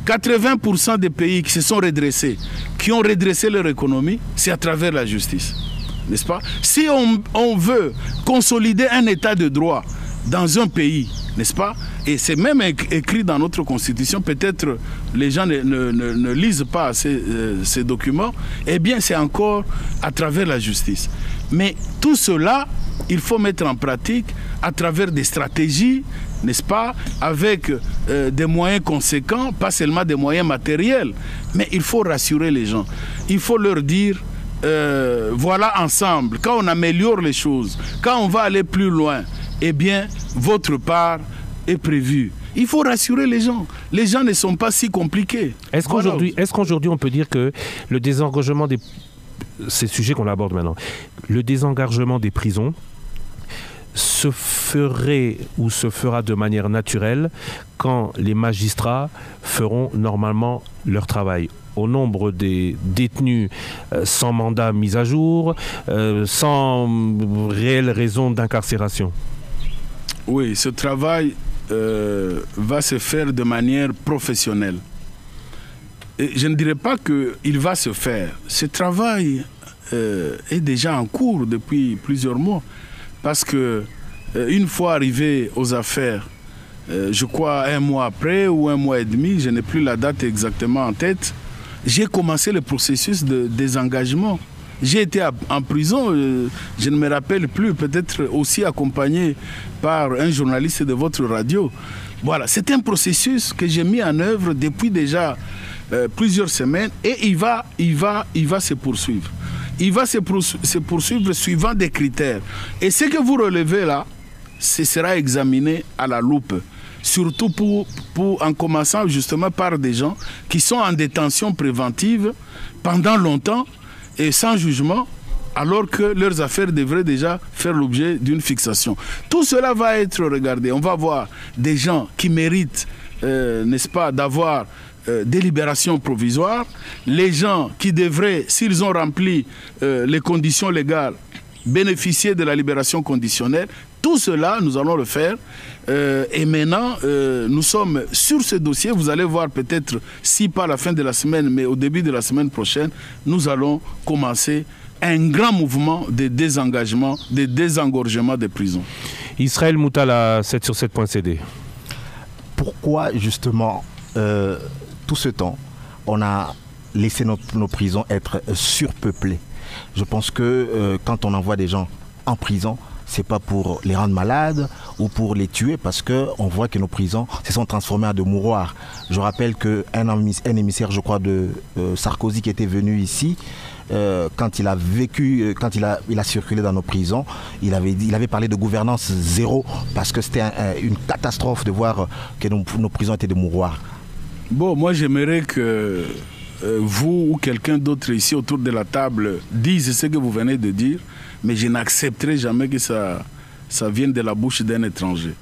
80% des pays qui se sont redressés, qui ont redressé leur économie, c'est à travers la justice, n'est-ce pas? Si on veut consolider un état de droit dans un pays, n'est-ce pas? Et c'est même écrit dans notre constitution, peut-être les gens ne lisent pas ces documents, eh bien c'est encore à travers la justice. Mais tout cela, il faut mettre en pratique à travers des stratégies, n'est-ce pas? Avec des moyens conséquents, pas seulement des moyens matériels, mais il faut rassurer les gens. Il faut leur dire, voilà ensemble, quand on améliore les choses, quand on va aller plus loin, eh bien, votre part est prévu. Il faut rassurer les gens. Les gens ne sont pas si compliqués. Est-ce qu'aujourd'hui, on peut dire que le désengorgement des... C'est le sujet qu'on aborde maintenant. Le désengorgement des prisons se ferait ou se fera de manière naturelle quand les magistrats feront normalement leur travail. Au nombre des détenus sans mandat mis à jour, sans réelle raison d'incarcération. Oui, ce travail va se faire de manière professionnelle. Et je ne dirais pas qu'il va se faire. Ce travail est déjà en cours depuis plusieurs mois. Parce que une fois arrivé aux affaires, je crois un mois après ou un mois et demi, je n'ai plus la date exactement en tête, j'ai commencé le processus de désengagement. J'ai été en prison, je ne me rappelle plus, peut-être aussi accompagné par un journaliste de votre radio. Voilà, c'est un processus que j'ai mis en œuvre depuis déjà plusieurs semaines et il va se poursuivre. Il va se poursuivre suivant des critères. Et ce que vous relevez là, ce sera examiné à la loupe. Surtout en commençant justement par des gens qui sont en détention préventive pendant longtemps et sans jugement, alors que leurs affaires devraient déjà faire l'objet d'une fixation. Tout cela va être regardé. On va voir des gens qui méritent, n'est-ce pas, d'avoir des libérations provisoires, les gens qui devraient, s'ils ont rempli les conditions légales, bénéficier de la libération conditionnelle. Tout cela, nous allons le faire. Et maintenant, nous sommes sur ce dossier. Vous allez voir peut-être, si pas à la fin de la semaine, mais au début de la semaine prochaine, nous allons commencer un grand mouvement de désengagement, de désengorgement des prisons. Israël Moutala, 7sur7.cd. Pourquoi justement tout ce temps on a laissé nos prisons être surpeuplées? Je pense que quand on envoie des gens en prison, c'est pas pour les rendre malades ou pour les tuer, parce qu'on voit que nos prisons se sont transformées en de mouroirs. Je rappelle qu'un émissaire, je crois, de Sarkozy qui était venu ici, quand il a vécu, quand il a circulé dans nos prisons, il avait parlé de gouvernance zéro, parce que c'était une catastrophe de voir que nos prisons étaient des mouroirs. Bon, moi j'aimerais que vous ou quelqu'un d'autre ici autour de la table dise ce que vous venez de dire, mais je n'accepterai jamais que ça vienne de la bouche d'un étranger.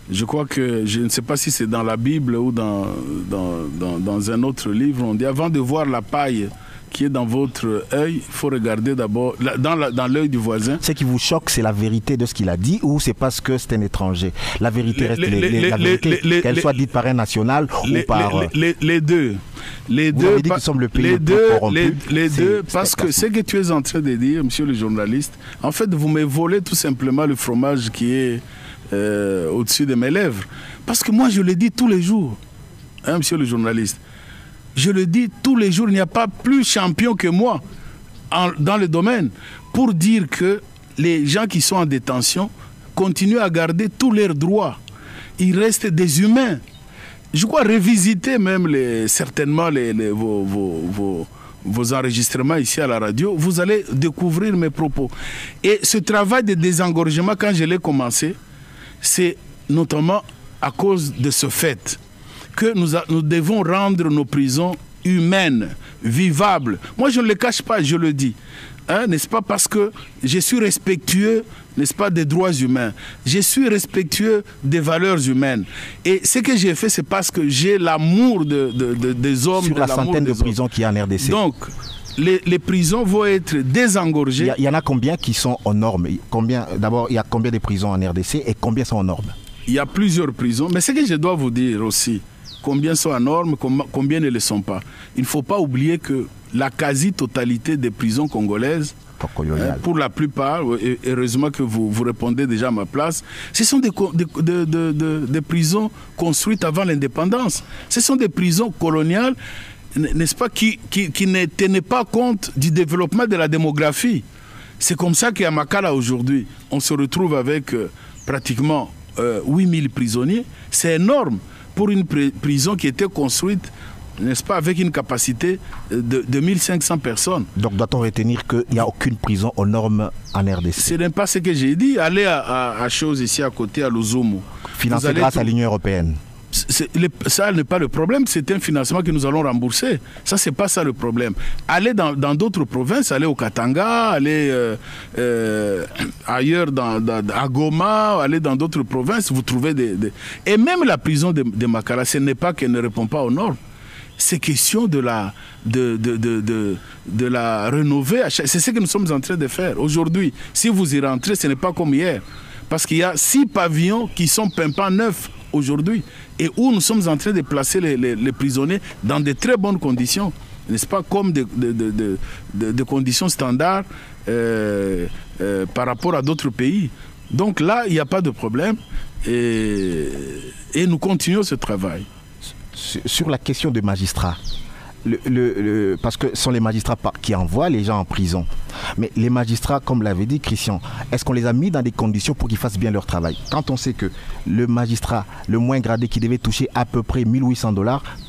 Je crois que, je ne sais pas si c'est dans la Bible ou dans un autre livre, on dit avant de voir la paille qui est dans votre œil, il faut regarder d'abord dans l'œil du voisin. Ce qui vous choque, c'est la vérité de ce qu'il a dit ou c'est parce que c'est un étranger? La vérité reste la vérité, qu'elle soit dite par un national ou par... Les deux. Les vous deux, avez dit que nous sommes le pays le plus corrompu. Les deux, parce que ce que tu es en train de dire, monsieur le journaliste, en fait, vous me volez tout simplement le fromage qui est au-dessus de mes lèvres. Parce que moi, je le dis tous les jours, hein, monsieur le journaliste. Je le dis tous les jours, il n'y a pas plus champion que moi dans le domaine pour dire que les gens qui sont en détention continuent à garder tous leurs droits. Ils restent des humains. Je crois revisiter même certainement vos enregistrements ici à la radio, vous allez découvrir mes propos. Et ce travail de désengorgement, quand je l'ai commencé, c'est notamment à cause de ce fait que nous devons rendre nos prisons humaines, vivables. Moi, je ne le cache pas, je le dis. Hein, n'est-ce pas, parce que je suis respectueux, n'est-ce pas, des droits humains. Je suis respectueux des valeurs humaines. Et ce que j'ai fait, c'est parce que j'ai l'amour des hommes. Sur la centaine de prisons qu'il y a en RDC. Donc, les prisons vont être désengorgées. Il y en a combien qui sont aux normes? D'abord, il y a combien de prisons en RDC et combien sont aux normes? Il y a plusieurs prisons. Mais ce que je dois vous dire aussi, combien sont en normes, combien ne le sont pas. Il ne faut pas oublier que la quasi-totalité des prisons congolaises, pour la plupart, et heureusement que vous répondez déjà à ma place, ce sont des prisons construites avant l'indépendance. Ce sont des prisons coloniales, n'est-ce pas, qui ne tenaient pas compte du développement de la démographie. C'est comme ça qu'à Makala aujourd'hui, on se retrouve avec pratiquement 8000 prisonniers. C'est énorme pour une prison qui était construite n'est-ce pas, avec une capacité de 1500 personnes. Donc doit-on retenir qu'il n'y a aucune prison aux normes en RDC? Ce n'est pas ce que j'ai dit. Allez à chose ici à côté, à Luzumu. Financé grâce à l'Union européenne. Ça n'est pas le problème, c'est un financement que nous allons rembourser. Ça, c'est pas ça le problème. Allez dans d'autres provinces, allez au Katanga, allez ailleurs, à Goma, allez dans d'autres provinces, vous trouvez Et même la prison de Makala, ce n'est pas qu'elle ne répond pas aux normes. C'est question de la rénover. C'est ce que nous sommes en train de faire. Aujourd'hui, si vous y rentrez, ce n'est pas comme hier. Parce qu'il y a 6 pavillons qui sont pimpants neufs aujourd'hui et où nous sommes en train de placer les prisonniers dans de très bonnes conditions, n'est-ce pas, comme des conditions standards par rapport à d'autres pays. Donc là, il n'y a pas de problème et nous continuons ce travail. Sur la question des magistrats, parce que ce sont les magistrats qui envoient les gens en prison. Mais les magistrats, comme l'avait dit Christian, est-ce qu'on les a mis dans des conditions pour qu'ils fassent bien leur travail? Quand on sait que le magistrat, le moins gradé qui devait toucher à peu près $1 800,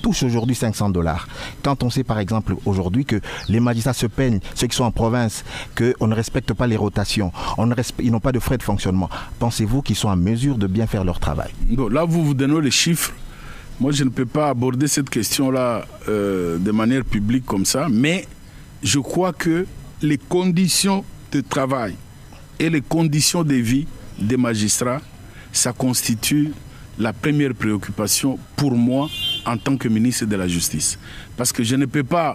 touche aujourd'hui $500. Quand on sait par exemple aujourd'hui que les magistrats se peignent, ceux qui sont en province, qu'on ne respecte pas les rotations, ils n'ont pas de frais de fonctionnement, pensez-vous qu'ils sont en mesure de bien faire leur travail? Bon, là, vous donnez les chiffres. Moi, je ne peux pas aborder cette question-là de manière publique comme ça, mais je crois que les conditions de travail et les conditions de vie des magistrats, ça constitue la première préoccupation pour moi en tant que ministre de la Justice. Parce que je ne peux pas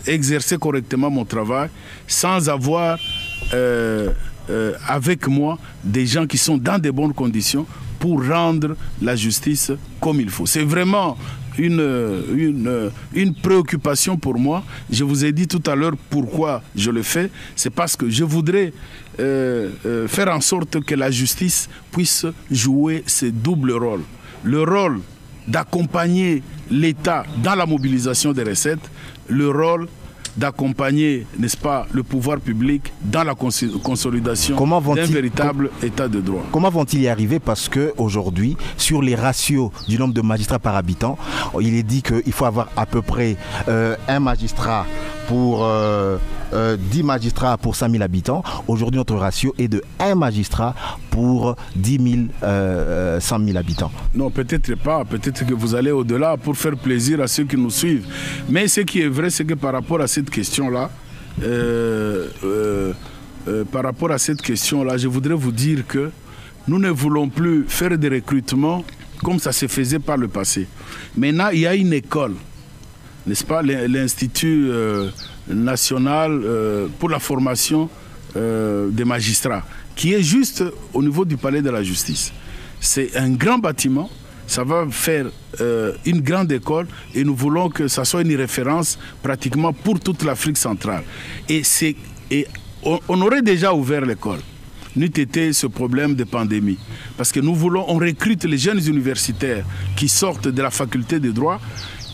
exercer correctement mon travail sans avoir avec moi des gens qui sont dans de bonnes conditions pour rendre la justice comme il faut. C'est vraiment une préoccupation pour moi. Je vous ai dit tout à l'heure pourquoi je le fais. C'est parce que je voudrais faire en sorte que la justice puisse jouer ce double rôle. Le rôle d'accompagner l'État dans la mobilisation des recettes, le rôle d'accompagner, n'est-ce pas, le pouvoir public dans la consolidation d'un véritable état de droit. Comment vont-ils y arriver? Parce qu'aujourd'hui, sur les ratios du nombre de magistrats par habitant, il est dit qu'il faut avoir à peu près un magistrat pour 10 magistrats pour 5 000 habitants. Aujourd'hui, notre ratio est de 1 magistrat pour 100 000 habitants. Non, peut-être pas. Peut-être que vous allez au-delà pour faire plaisir à ceux qui nous suivent. Mais ce qui est vrai, c'est que par rapport à cette question-là, je voudrais vous dire que nous ne voulons plus faire des recrutements comme ça se faisait par le passé. Maintenant, il y a une école, n'est-ce pas, l'Institut national pour la formation des magistrats, qui est juste au niveau du palais de la justice. C'est un grand bâtiment, ça va faire une grande école et nous voulons que ça soit une référence pratiquement pour toute l'Afrique centrale. Et on aurait déjà ouvert l'école, n'eût été ce problème de pandémie. Parce que nous voulons, on recrute les jeunes universitaires qui sortent de la faculté de droit.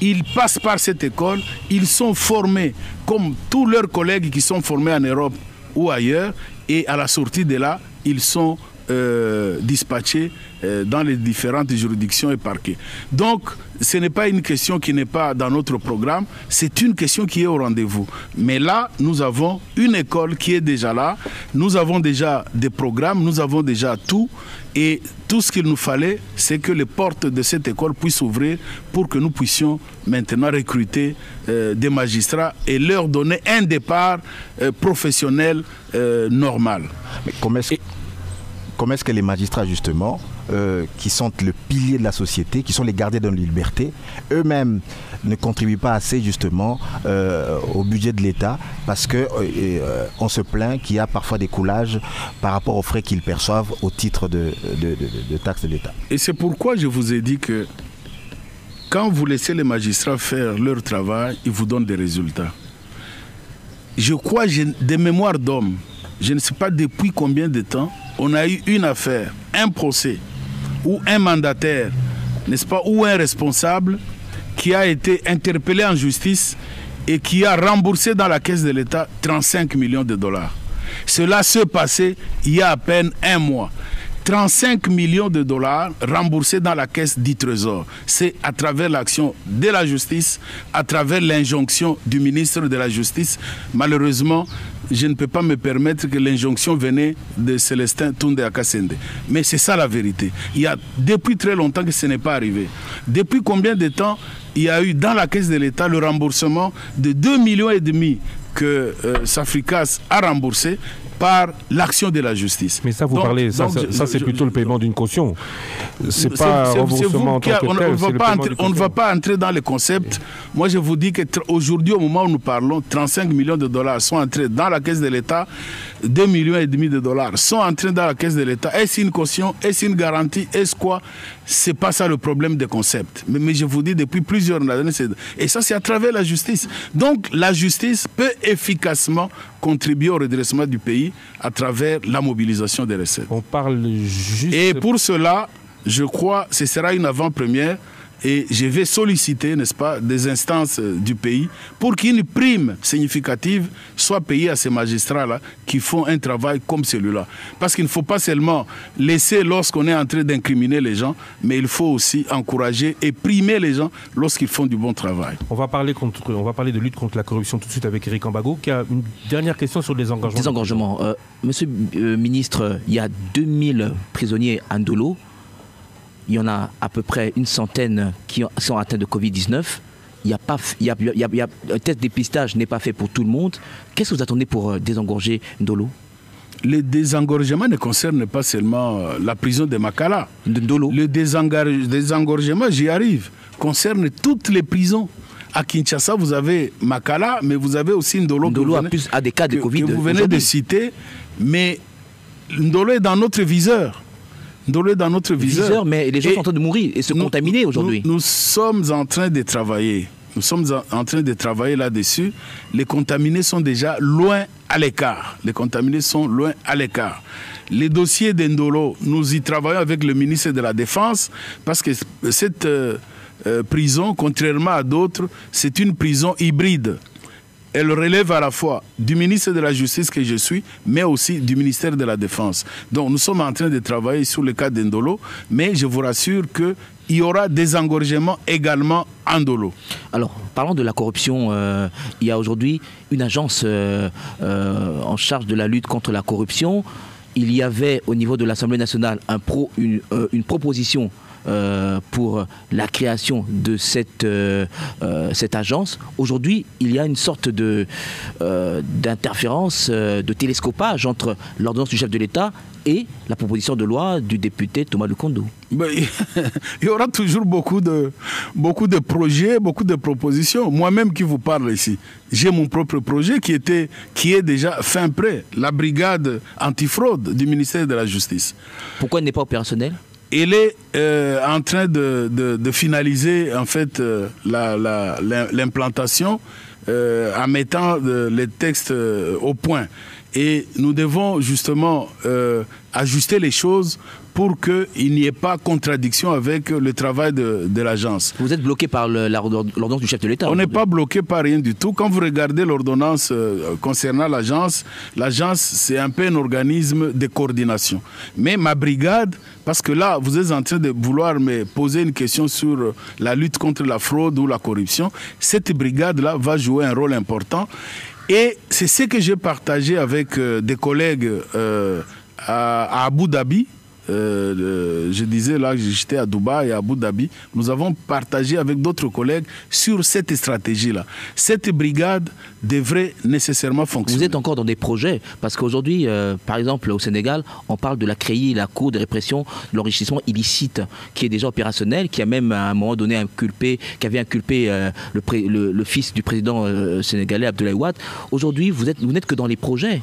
Ils passent par cette école, ils sont formés comme tous leurs collègues qui sont formés en Europe ou ailleurs, et à la sortie de là, ils sont dispatchés dans les différentes juridictions et parquets. Donc, ce n'est pas une question qui n'est pas dans notre programme, c'est une question qui est au rendez-vous. Mais là, nous avons une école qui est déjà là, nous avons déjà des programmes, nous avons déjà tout, et tout ce qu'il nous fallait, c'est que les portes de cette école puissent s'ouvrir pour que nous puissions maintenant recruter des magistrats et leur donner un départ professionnel normal. Mais comment est-ce que les magistrats, justement, qui sont le pilier de la société, qui sont les gardiens de la liberté, eux-mêmes ne contribuent pas assez, justement, au budget de l'État, parce qu'on se plaint qu'il y a parfois des coulages par rapport aux frais qu'ils perçoivent au titre de taxes de l'État. Et c'est pourquoi je vous ai dit que quand vous laissez les magistrats faire leur travail, ils vous donnent des résultats. Je crois, des mémoires d'hommes, je ne sais pas depuis combien de temps, on a eu une affaire, un procès, ou un mandataire, n'est-ce pas, ou un responsable qui a été interpellé en justice et qui a remboursé dans la caisse de l'État 35 millions de dollars. Cela se passait il y a à peine un mois. 35 millions de dollars remboursés dans la caisse du Trésor. C'est à travers l'action de la justice, à travers l'injonction du ministre de la Justice. Malheureusement, je ne peux pas me permettre que l'injonction venait de Célestin Toundé Akasende. Mais c'est ça la vérité. Il y a depuis très longtemps que ce n'est pas arrivé. Depuis combien de temps il y a eu dans la caisse de l'État le remboursement de 2,5 millions que Safricas a remboursé par l'action de la justice. Mais ça, vous parlez, ça c'est plutôt le paiement d'une caution. C'est pas un remboursement en tant que tel. On ne va pas entrer dans les concepts. Moi, je vous dis qu'aujourd'hui, au moment où nous parlons, 35 millions de dollars sont entrés dans la caisse de l'État, 2,5 millions de dollars sont entrés dans la caisse de l'État. Est-ce une caution? Est-ce une garantie? Est-ce quoi? C'est pas ça le problème des concepts. Mais je vous dis, depuis plusieurs années, et ça, c'est à travers la justice. Donc, la justice peut efficacement contribuer au redressement du pays à travers la mobilisation des recettes. On parle juste... Et pour cela, je crois que ce sera une avant-première et je vais solliciter, n'est-ce pas, des instances du pays pour qu'une prime significative soit payée à ces magistrats-là qui font un travail comme celui-là. Parce qu'il ne faut pas seulement laisser lorsqu'on est en train d'incriminer les gens, mais il faut aussi encourager et primer les gens lorsqu'ils font du bon travail. On va parler de lutte contre la corruption tout de suite avec Eric Ambago, qui a une dernière question sur les engagements. Désengorgement. Monsieur le ministre, il y a 2000 prisonniers à Ndolo. Il y en a à peu près une centaine qui sont atteints de Covid-19. Un test de dépistage n'est pas fait pour tout le monde. Qu'est-ce que vous attendez pour désengorger Ndolo? Le désengorgement ne concerne pas seulement la prison de Makala. Ndolo. Le désengorgement, j'y arrive, concerne toutes les prisons. À Kinshasa, vous avez Makala, mais vous avez aussi Ndolo. Ndolo a des cas de Covid. Que vous venez de citer, mais Ndolo est dans notre viseur. Dans notre viseur, mais les gens sont en train de mourir et se contaminer aujourd'hui. Nous sommes en train de travailler. Nous sommes en train de travailler là-dessus. Les contaminés sont déjà loin à l'écart. Les dossiers d'Ndolo, nous y travaillons avec le ministre de la Défense parce que cette prison, contrairement à d'autres, c'est une prison hybride. Elle relève à la fois du ministre de la Justice que je suis, mais aussi du ministère de la Défense. Donc nous sommes en train de travailler sur le cas d'Ndolo, mais je vous rassure qu'il y aura des engorgements également en Ndolo. Alors, parlons de la corruption. Il y a aujourd'hui une agence en charge de la lutte contre la corruption. Il y avait au niveau de l'Assemblée nationale une proposition pour la création de cette agence. Aujourd'hui, il y a une sorte d'interférence, de télescopage entre l'ordonnance du chef de l'État et la proposition de loi du député Thomas Lukondo. Il y aura toujours beaucoup de projets, beaucoup de propositions. Moi-même qui vous parle ici, j'ai mon propre projet qui est déjà fin prêt, la brigade antifraude du ministère de la Justice. Pourquoi il n'est pas opérationnel ? Elle est en train de finaliser en fait l'implantation en mettant les textes au point. Et nous devons justement ajuster les choses pour qu'il n'y ait pas contradiction avec le travail de l'agence. Vous êtes bloqué par l'ordonnance du chef de l'État? On n'est pas bloqué par rien du tout. Quand vous regardez l'ordonnance concernant l'agence, c'est un peu un organisme de coordination. Mais ma brigade, parce que là, vous êtes en train de vouloir me poser une question sur la lutte contre la fraude ou la corruption, cette brigade-là va jouer un rôle important. Et c'est ce que j'ai partagé avec des collègues à Abu Dhabi. Je disais là que j'étais à Dubaï et à Abu Dhabi. Nous avons partagé avec d'autres collègues sur cette stratégie-là. Cette brigade devrait nécessairement fonctionner. Vous êtes encore dans des projets parce qu'aujourd'hui, par exemple au Sénégal, on parle de la CREI, la Cour de répression de l'enrichissement illicite, qui est déjà opérationnelle, qui a même à un moment donné avait inculpé le fils du président sénégalais Abdoulaye Wade. Aujourd'hui, vous n'êtes que dans les projets.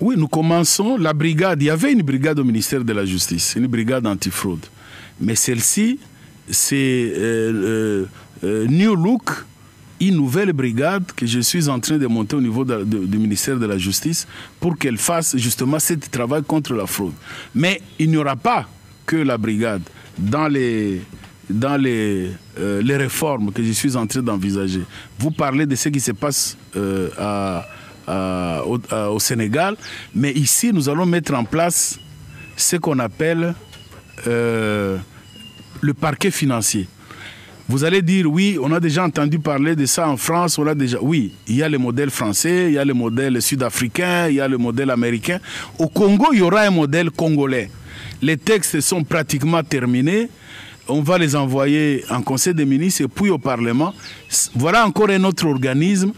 Oui, nous commençons la brigade. Il y avait une brigade au ministère de la Justice, une brigade antifraude. Mais celle-ci, c'est New Look, une nouvelle brigade que je suis en train de monter au niveau du ministère de la Justice pour qu'elle fasse justement ce travail contre la fraude. Mais il n'y aura pas que la brigade dans les réformes que je suis en train d'envisager. Vous parlez de ce qui se passe au Sénégal, mais ici nous allons mettre en place ce qu'on appelle le parquet financier. Vous allez dire, oui, on a déjà entendu parler de ça en France, oui, il y a le modèle français, il y a le modèle sud-africain, il y a le modèle américain. Au Congo, il y aura un modèle congolais. Les textes sont pratiquement terminés. On va les envoyer en Conseil des ministres et puis au Parlement. Voilà encore un autre organisme,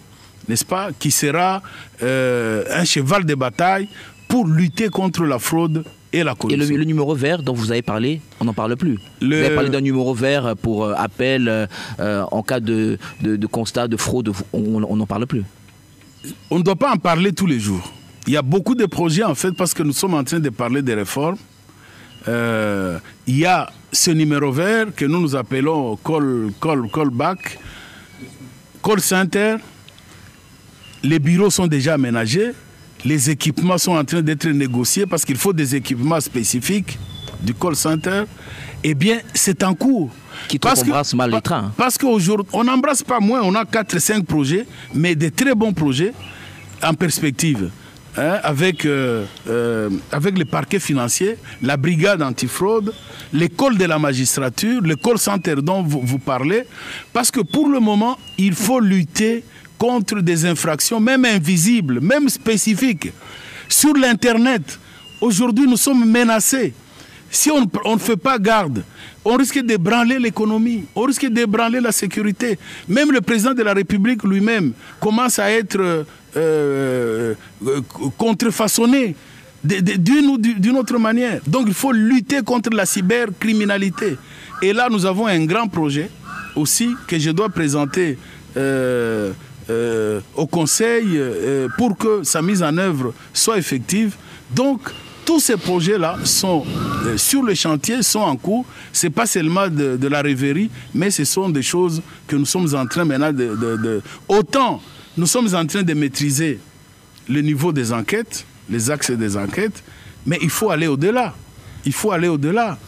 n'est-ce pas, qui sera un cheval de bataille pour lutter contre la fraude et la corruption. Et le numéro vert dont vous avez parlé, on n'en parle plus. Vous avez parlé d'un numéro vert pour appel en cas de constat de fraude, on n'en parle plus. On ne doit pas en parler tous les jours. Il y a beaucoup de projets en fait parce que nous sommes en train de parler des réformes. Il y a ce numéro vert que nous appelons callback, call center. Les bureaux sont déjà aménagés. Les équipements sont en train d'être négociés parce qu'il faut des équipements spécifiques du call center. Eh bien, c'est en cours. Qui embrasse mal les trains. Parce qu'aujourd'hui, on n'embrasse pas moins, on a 4-5 projets, mais des très bons projets en perspective. Avec les parquets financiers, la brigade antifraude, l'école de la magistrature, le call center dont vous parlez. Parce que pour le moment, il faut lutter contre des infractions, même invisibles, même spécifiques. Sur l'Internet, aujourd'hui, nous sommes menacés. Si on ne fait pas garde, on risque d'ébranler l'économie, on risque d'ébranler la sécurité. Même le président de la République lui-même commence à être contrefaçonné d'une ou d'une autre manière. Donc il faut lutter contre la cybercriminalité. Et là, nous avons un grand projet aussi que je dois présenter au Conseil pour que sa mise en œuvre soit effective. Donc, tous ces projets-là sont sur le chantier, sont en cours. Ce n'est pas seulement de la rêverie, mais ce sont des choses que nous sommes en train maintenant Autant nous sommes en train de maîtriser le niveau des enquêtes, les axes des enquêtes, mais il faut aller au-delà. Il faut aller au-delà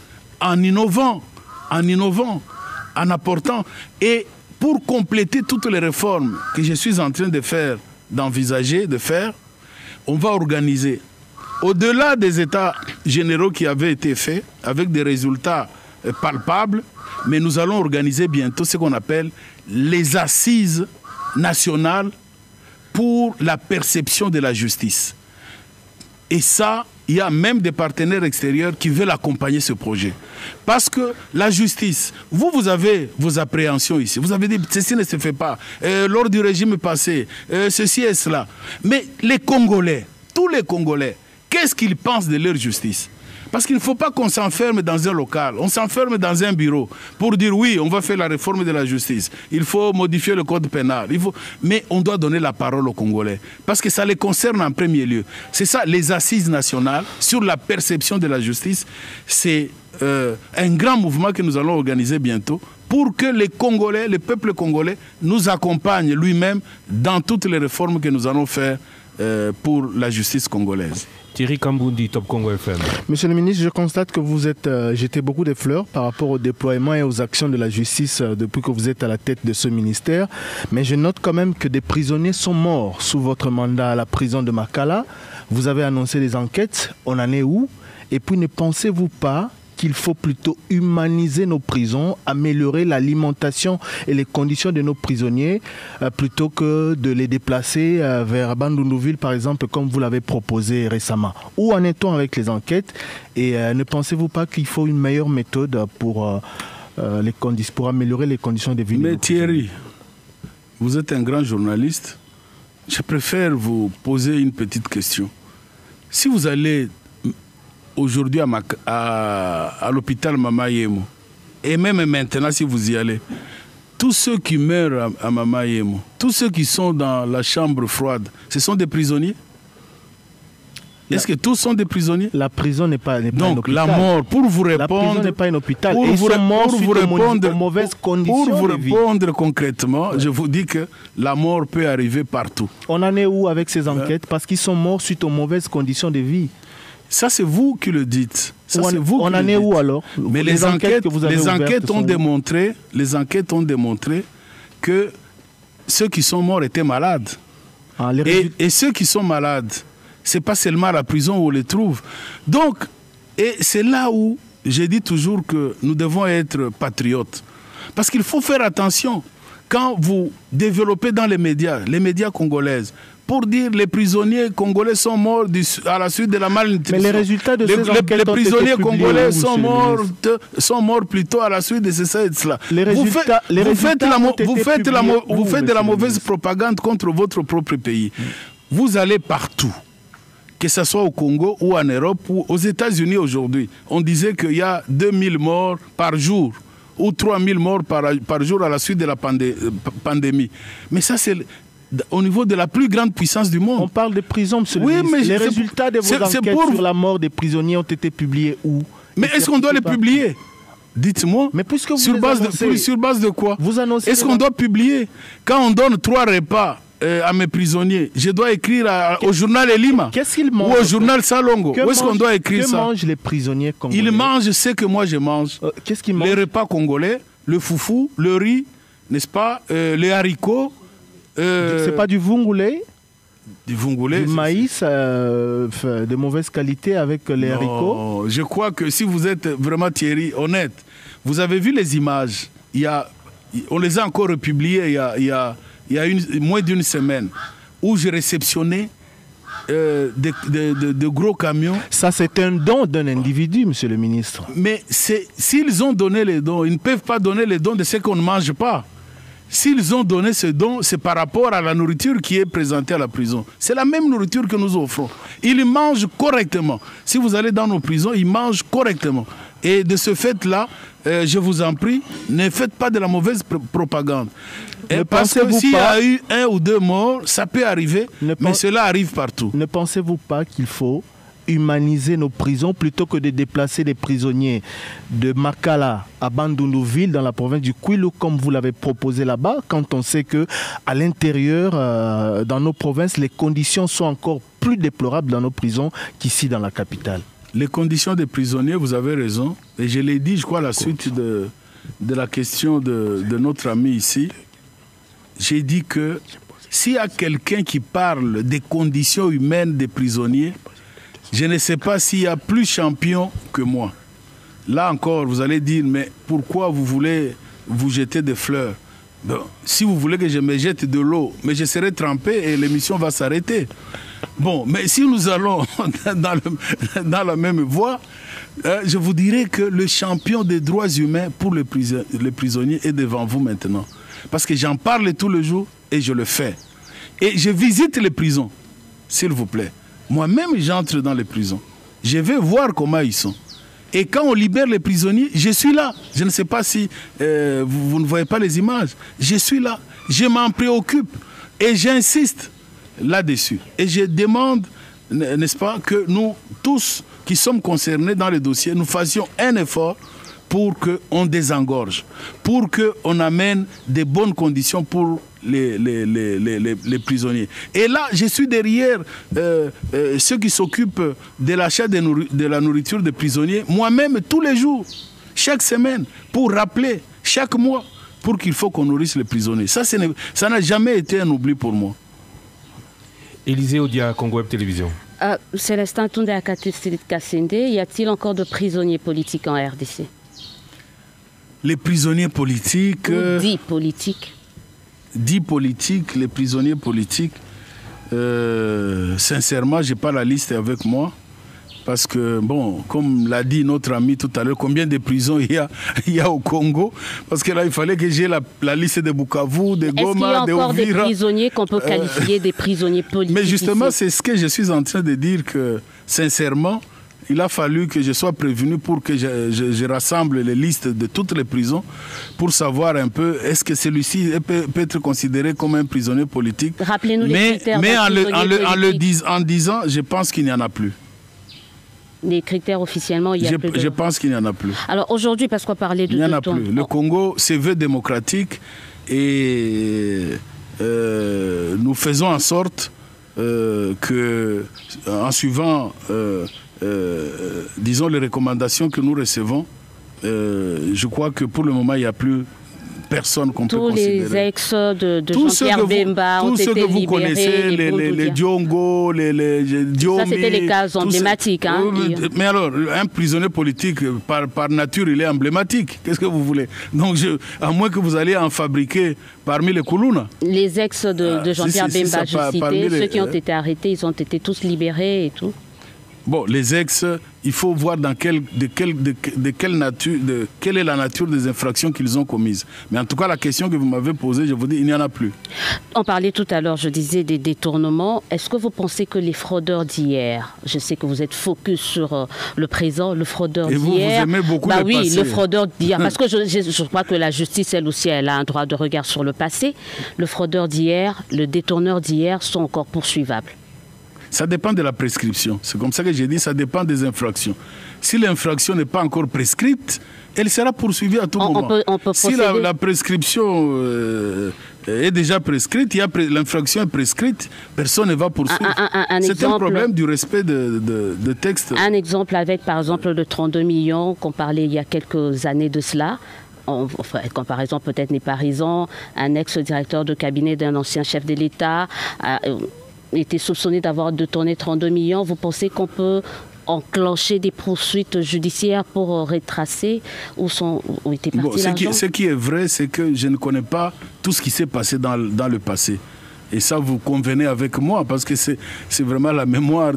en innovant, en apportant. Et pour compléter toutes les réformes que je suis en train d'envisager de faire, on va organiser, au-delà des états généraux qui avaient été faits, avec des résultats palpables, mais nous allons organiser bientôt ce qu'on appelle les assises nationales pour la perception de la justice. Et ça, il y a même des partenaires extérieurs qui veulent accompagner ce projet. Parce que la justice, vous avez vos appréhensions ici. Vous avez dit, ceci ne se fait pas. Lors du régime passé, ceci et cela. Mais les Congolais, tous les Congolais, qu'est-ce qu'ils pensent de leur justice? Parce qu'il ne faut pas qu'on s'enferme dans un local, on s'enferme dans un bureau pour dire oui, on va faire la réforme de la justice. Il faut modifier le code pénal. Mais on doit donner la parole aux Congolais. Parce que ça les concerne en premier lieu. C'est ça, les assises nationales sur la perception de la justice. C'est un grand mouvement que nous allons organiser bientôt pour que les Congolais, le peuple congolais, nous accompagne lui-même dans toutes les réformes que nous allons faire pour la justice congolaise. Thierry Kambundi, Top Congo FM. Monsieur le ministre, je constate que vous êtes jeté beaucoup de fleurs par rapport au déploiement et aux actions de la justice depuis que vous êtes à la tête de ce ministère. Mais je note quand même que des prisonniers sont morts sous votre mandat à la prison de Makala. Vous avez annoncé des enquêtes. On en est où? Et puis ne pensez-vous pas qu'il faut plutôt humaniser nos prisons, améliorer l'alimentation et les conditions de nos prisonniers plutôt que de les déplacer vers Bandundouville, par exemple, comme vous l'avez proposé récemment. Où en est-on avec les enquêtes? Et ne pensez-vous pas qu'il faut une meilleure méthode pour améliorer les conditions de vie? Mais Thierry, vous êtes un grand journaliste. Je préfère vous poser une petite question. Si vous allez aujourd'hui à l'hôpital Mama Yemo, et même maintenant si vous y allez, tous ceux qui meurent à Mama Yemo, tous ceux qui sont dans la chambre froide, ce sont des prisonniers? Est-ce que tous sont des prisonniers? La prison n'est pas un hôpital. Donc la mort, pour vous répondre... La prison n'est pas un hôpital. Pour vous répondre, mauvaises conditions pour vous de vie. répondre concrètement, je vous dis que la mort peut arriver partout. On en est où avec ces enquêtes? Parce qu'ils sont morts suite aux mauvaises conditions de vie. Ça, c'est vous qui le dites. Ça, on en est où alors? Mais les enquêtes ont démontré que ceux qui sont morts étaient malades. Et ceux qui sont malades, ce n'est pas seulement à la prison où on les trouve. Donc, Et c'est là où j'ai dit toujours que nous devons être patriotes. Parce qu'il faut faire attention. Quand vous développez dans les médias congolais, pour dire les prisonniers congolais sont morts à la suite de la malnutrition. Mais les résultats de ces enquêtes les prisonniers congolais où, sont morts plutôt à la suite de ceci et de cela. Vous faites de la mauvaise propagande contre votre propre pays. Vous allez partout, que ce soit au Congo ou en Europe ou aux États-Unis aujourd'hui. On disait qu'il y a 2000 morts par jour ou 3000 morts par jour à la suite de la pandémie. Mais ça, c'est au niveau de la plus grande puissance du monde. On parle des prisons, monsieur le ministre. Mais les résultats de vos enquêtes sur la mort des prisonniers ont été publiés où? Mais est-ce qu'on doit les publier? Dites-moi. Mais puisque vous sur base de quoi? Vous annoncez. Est-ce qu'on doit publier? Quand on donne 3 repas à mes prisonniers, je dois écrire au journal Elima ou au journal Salongo. Où est-ce qu'on doit écrire ça? Que mangent les prisonniers congolais? Ils mangent ce que moi je mange. Qu'est-ce qu'ils mangent? Les repas congolais, le foufou, le riz, n'est-ce pas, les haricots. C'est pas du vungoulé? Du vungoulé. Du maïs de mauvaise qualité avec les haricots? Je crois que si vous êtes vraiment Thierry, honnête, vous avez vu les images. On les a encore republiées il y a moins d'une semaine, où j'ai réceptionné de gros camions. Ça, c'est un don d'un individu, monsieur le ministre. Mais s'ils ont donné les dons, ils ne peuvent pas donner les dons de ce qu'on ne mange pas. S'ils ont donné ce don, c'est par rapport à la nourriture qui est présentée à la prison. C'est la même nourriture que nous offrons. Ils mangent correctement. Si vous allez dans nos prisons, ils mangent correctement. Et de ce fait-là, je vous en prie, ne faites pas de la mauvaise propagande. Parce que s'il y a eu 1 ou 2 morts, ça peut arriver, mais cela arrive partout. Ne pensez-vous pas qu'il faut humaniser nos prisons plutôt que de déplacer les prisonniers de Makala à Bandundu-Ville dans la province du Kwilu comme vous l'avez proposé là-bas, quand on sait que à l'intérieur, dans nos provinces, les conditions sont encore plus déplorables dans nos prisons qu'ici dans la capitale? Les conditions des prisonniers, vous avez raison, et je l'ai dit, je crois, à la suite de la question de notre ami ici. J'ai dit que s'il y a quelqu'un qui parle des conditions humaines des prisonniers, je ne sais pas s'il y a plus champion que moi. Là encore, vous allez dire, mais pourquoi vous voulez vous jeter des fleurs? Bon, si vous voulez que je me jette de l'eau, mais je serai trempé et l'émission va s'arrêter. Bon, mais si nous allons dans la même voie, je vous dirais que le champion des droits humains pour les prisonniers est devant vous maintenant. Parce que j'en parle tous les jours et je le fais. Et je visite les prisons, s'il vous plaît. Moi-même, j'entre dans les prisons. Je vais voir comment ils sont. Et quand on libère les prisonniers, je suis là. Je ne sais pas si vous ne voyez pas les images. Je suis là. Je m'en préoccupe. Et j'insiste là-dessus. Et je demande, n'est-ce pas, que nous, tous qui sommes concernés dans les dossiers, nous fassions un effort pour qu'on désengorge, pour qu'on amène des bonnes conditions pour les prisonniers. Et là, je suis derrière ceux qui s'occupent de l'achat de la nourriture des prisonniers, moi-même tous les jours, chaque semaine, pour rappeler, chaque mois, pour qu'il faut qu'on nourrisse les prisonniers. Ça n'a jamais été un oubli pour moi. Élisée Odia, Congo Web Télévision. Célestin Toundé Kassende, y a-t-il encore de prisonniers politiques en RDC? Les prisonniers politiques... Dits politiques. Dits politiques, les prisonniers politiques, sincèrement, je n'ai pas la liste avec moi. Parce que, bon, comme l'a dit notre ami tout à l'heure, combien de prisons il y a au Congo? Parce que là, il fallait que j'ai la liste de Bukavu, de Goma, de Uvira. Est-ce qu'il y a encore des prisonniers qu'on peut qualifier des prisonniers politiques? Mais justement, c'est ce que je suis en train de dire, que sincèrement, il a fallu que je sois prévenu pour que je rassemble les listes de toutes les prisons pour savoir un peu est-ce que celui-ci peut être considéré comme un prisonnier politique. Rappelez-nous les critères. Mais en disant, je pense qu'il n'y en a plus. Les critères officiellement, il y a plus de... Je pense qu'il n'y en a plus. Alors aujourd'hui, parce qu'on parlait de... Il n'y en a plus. Le Congo se veut démocratique et nous faisons en sorte que, en suivant... disons les recommandations que nous recevons, je crois que pour le moment, il n'y a plus personnes qu'on peut tous considérer. les ex de Jean-Pierre Bemba ont été libérés. Tous ceux que vous connaissez, les Diongo, les Diomi... Ça, c'était les cas emblématiques. Mais alors, un prisonnier politique, par nature, il est emblématique. Qu'est-ce que vous voulez? Donc, à moins que vous alliez en fabriquer parmi les Koulouna. Les ex de Jean-Pierre Bemba, je citais, ceux qui ont été arrêtés, ils ont été tous libérés et tout. Bon, les ex, il faut voir quelle est la nature des infractions qu'ils ont commises. Mais en tout cas, la question que vous m'avez posée, je vous dis, il n'y en a plus. On parlait tout à l'heure, je disais, des détournements. Est-ce que vous pensez que les fraudeurs d'hier, je sais que vous êtes focus sur le présent, le fraudeur d'hier... Et vous aimez beaucoup le passé. Le fraudeur d'hier, parce que je crois que la justice, elle aussi, elle a un droit de regard sur le passé. Le fraudeur d'hier, le détourneur d'hier sont encore poursuivables. Ça dépend de la prescription. C'est comme ça que j'ai dit, ça dépend des infractions. Si l'infraction n'est pas encore prescrite, elle sera poursuivie à tout moment. On peut si la prescription est déjà prescrite, l'infraction est prescrite, personne ne va poursuivre. C'est un problème du respect de texte. Un exemple avec, par exemple, le 32 millions qu'on parlait il y a quelques années de cela. En comparaison peut-être n'est pas raison. Un ex-directeur de cabinet d'un ancien chef de l'État était soupçonné d'avoir détourné 32 millions. Vous pensez qu'on peut enclencher des poursuites judiciaires pour retracer où était parti l'argent? Ce qui est vrai, c'est que je ne connais pas tout ce qui s'est passé dans le passé. Et ça, vous convenez avec moi, parce que c'est vraiment la mémoire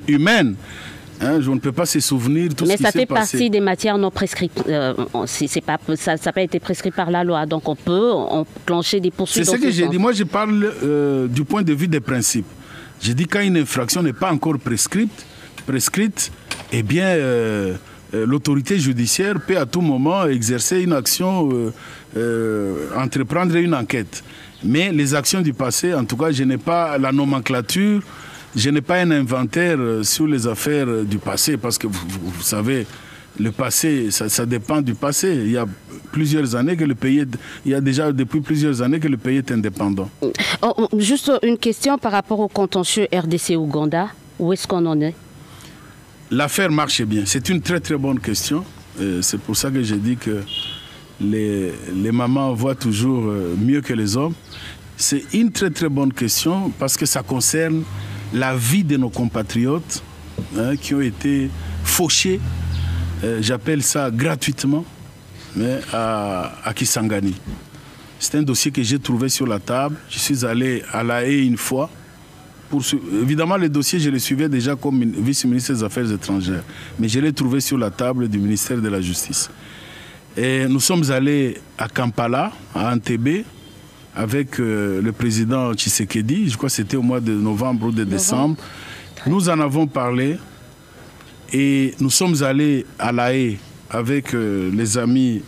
humaine. Hein, je ne peux pas se souvenir tout ce qui s'est passé. Mais ça fait partie des matières non prescrites. Ça n'a pas été prescrit par la loi. Donc on peut enclencher des poursuites. C'est ce que j'ai dit. Moi, je parle du point de vue des principes. J'ai dit quand une infraction n'est pas encore prescrite, eh bien, l'autorité judiciaire peut à tout moment exercer une action, entreprendre une enquête. Mais les actions du passé, en tout cas, je n'ai pas la nomenclature. Je n'ai pas un inventaire sur les affaires du passé, parce que vous savez, le passé, ça dépend du passé. Il y a plusieurs années que le pays depuis plusieurs années que le pays est indépendant. Juste une question par rapport au contentieux RDC-Ouganda. Où est-ce qu'on en est? L'affaire marche bien. C'est une très très bonne question. C'est pour ça que j'ai dit que les mamans voient toujours mieux que les hommes. C'est une très très bonne question parce que ça concerne la vie de nos compatriotes qui ont été fauchés, j'appelle ça gratuitement, à Kisangani. C'est un dossier que j'ai trouvé sur la table. Je suis allé à La Haye une fois. Évidemment, le dossier, je le suivais déjà comme vice-ministre des Affaires étrangères. Mais je l'ai trouvé sur la table du ministère de la Justice. Et nous sommes allés à Kampala, à Entebbe, avec le président Tshisekedi, je crois que c'était au mois de novembre ou de décembre. Nous en avons parlé et nous sommes allés à La Haye avec les amis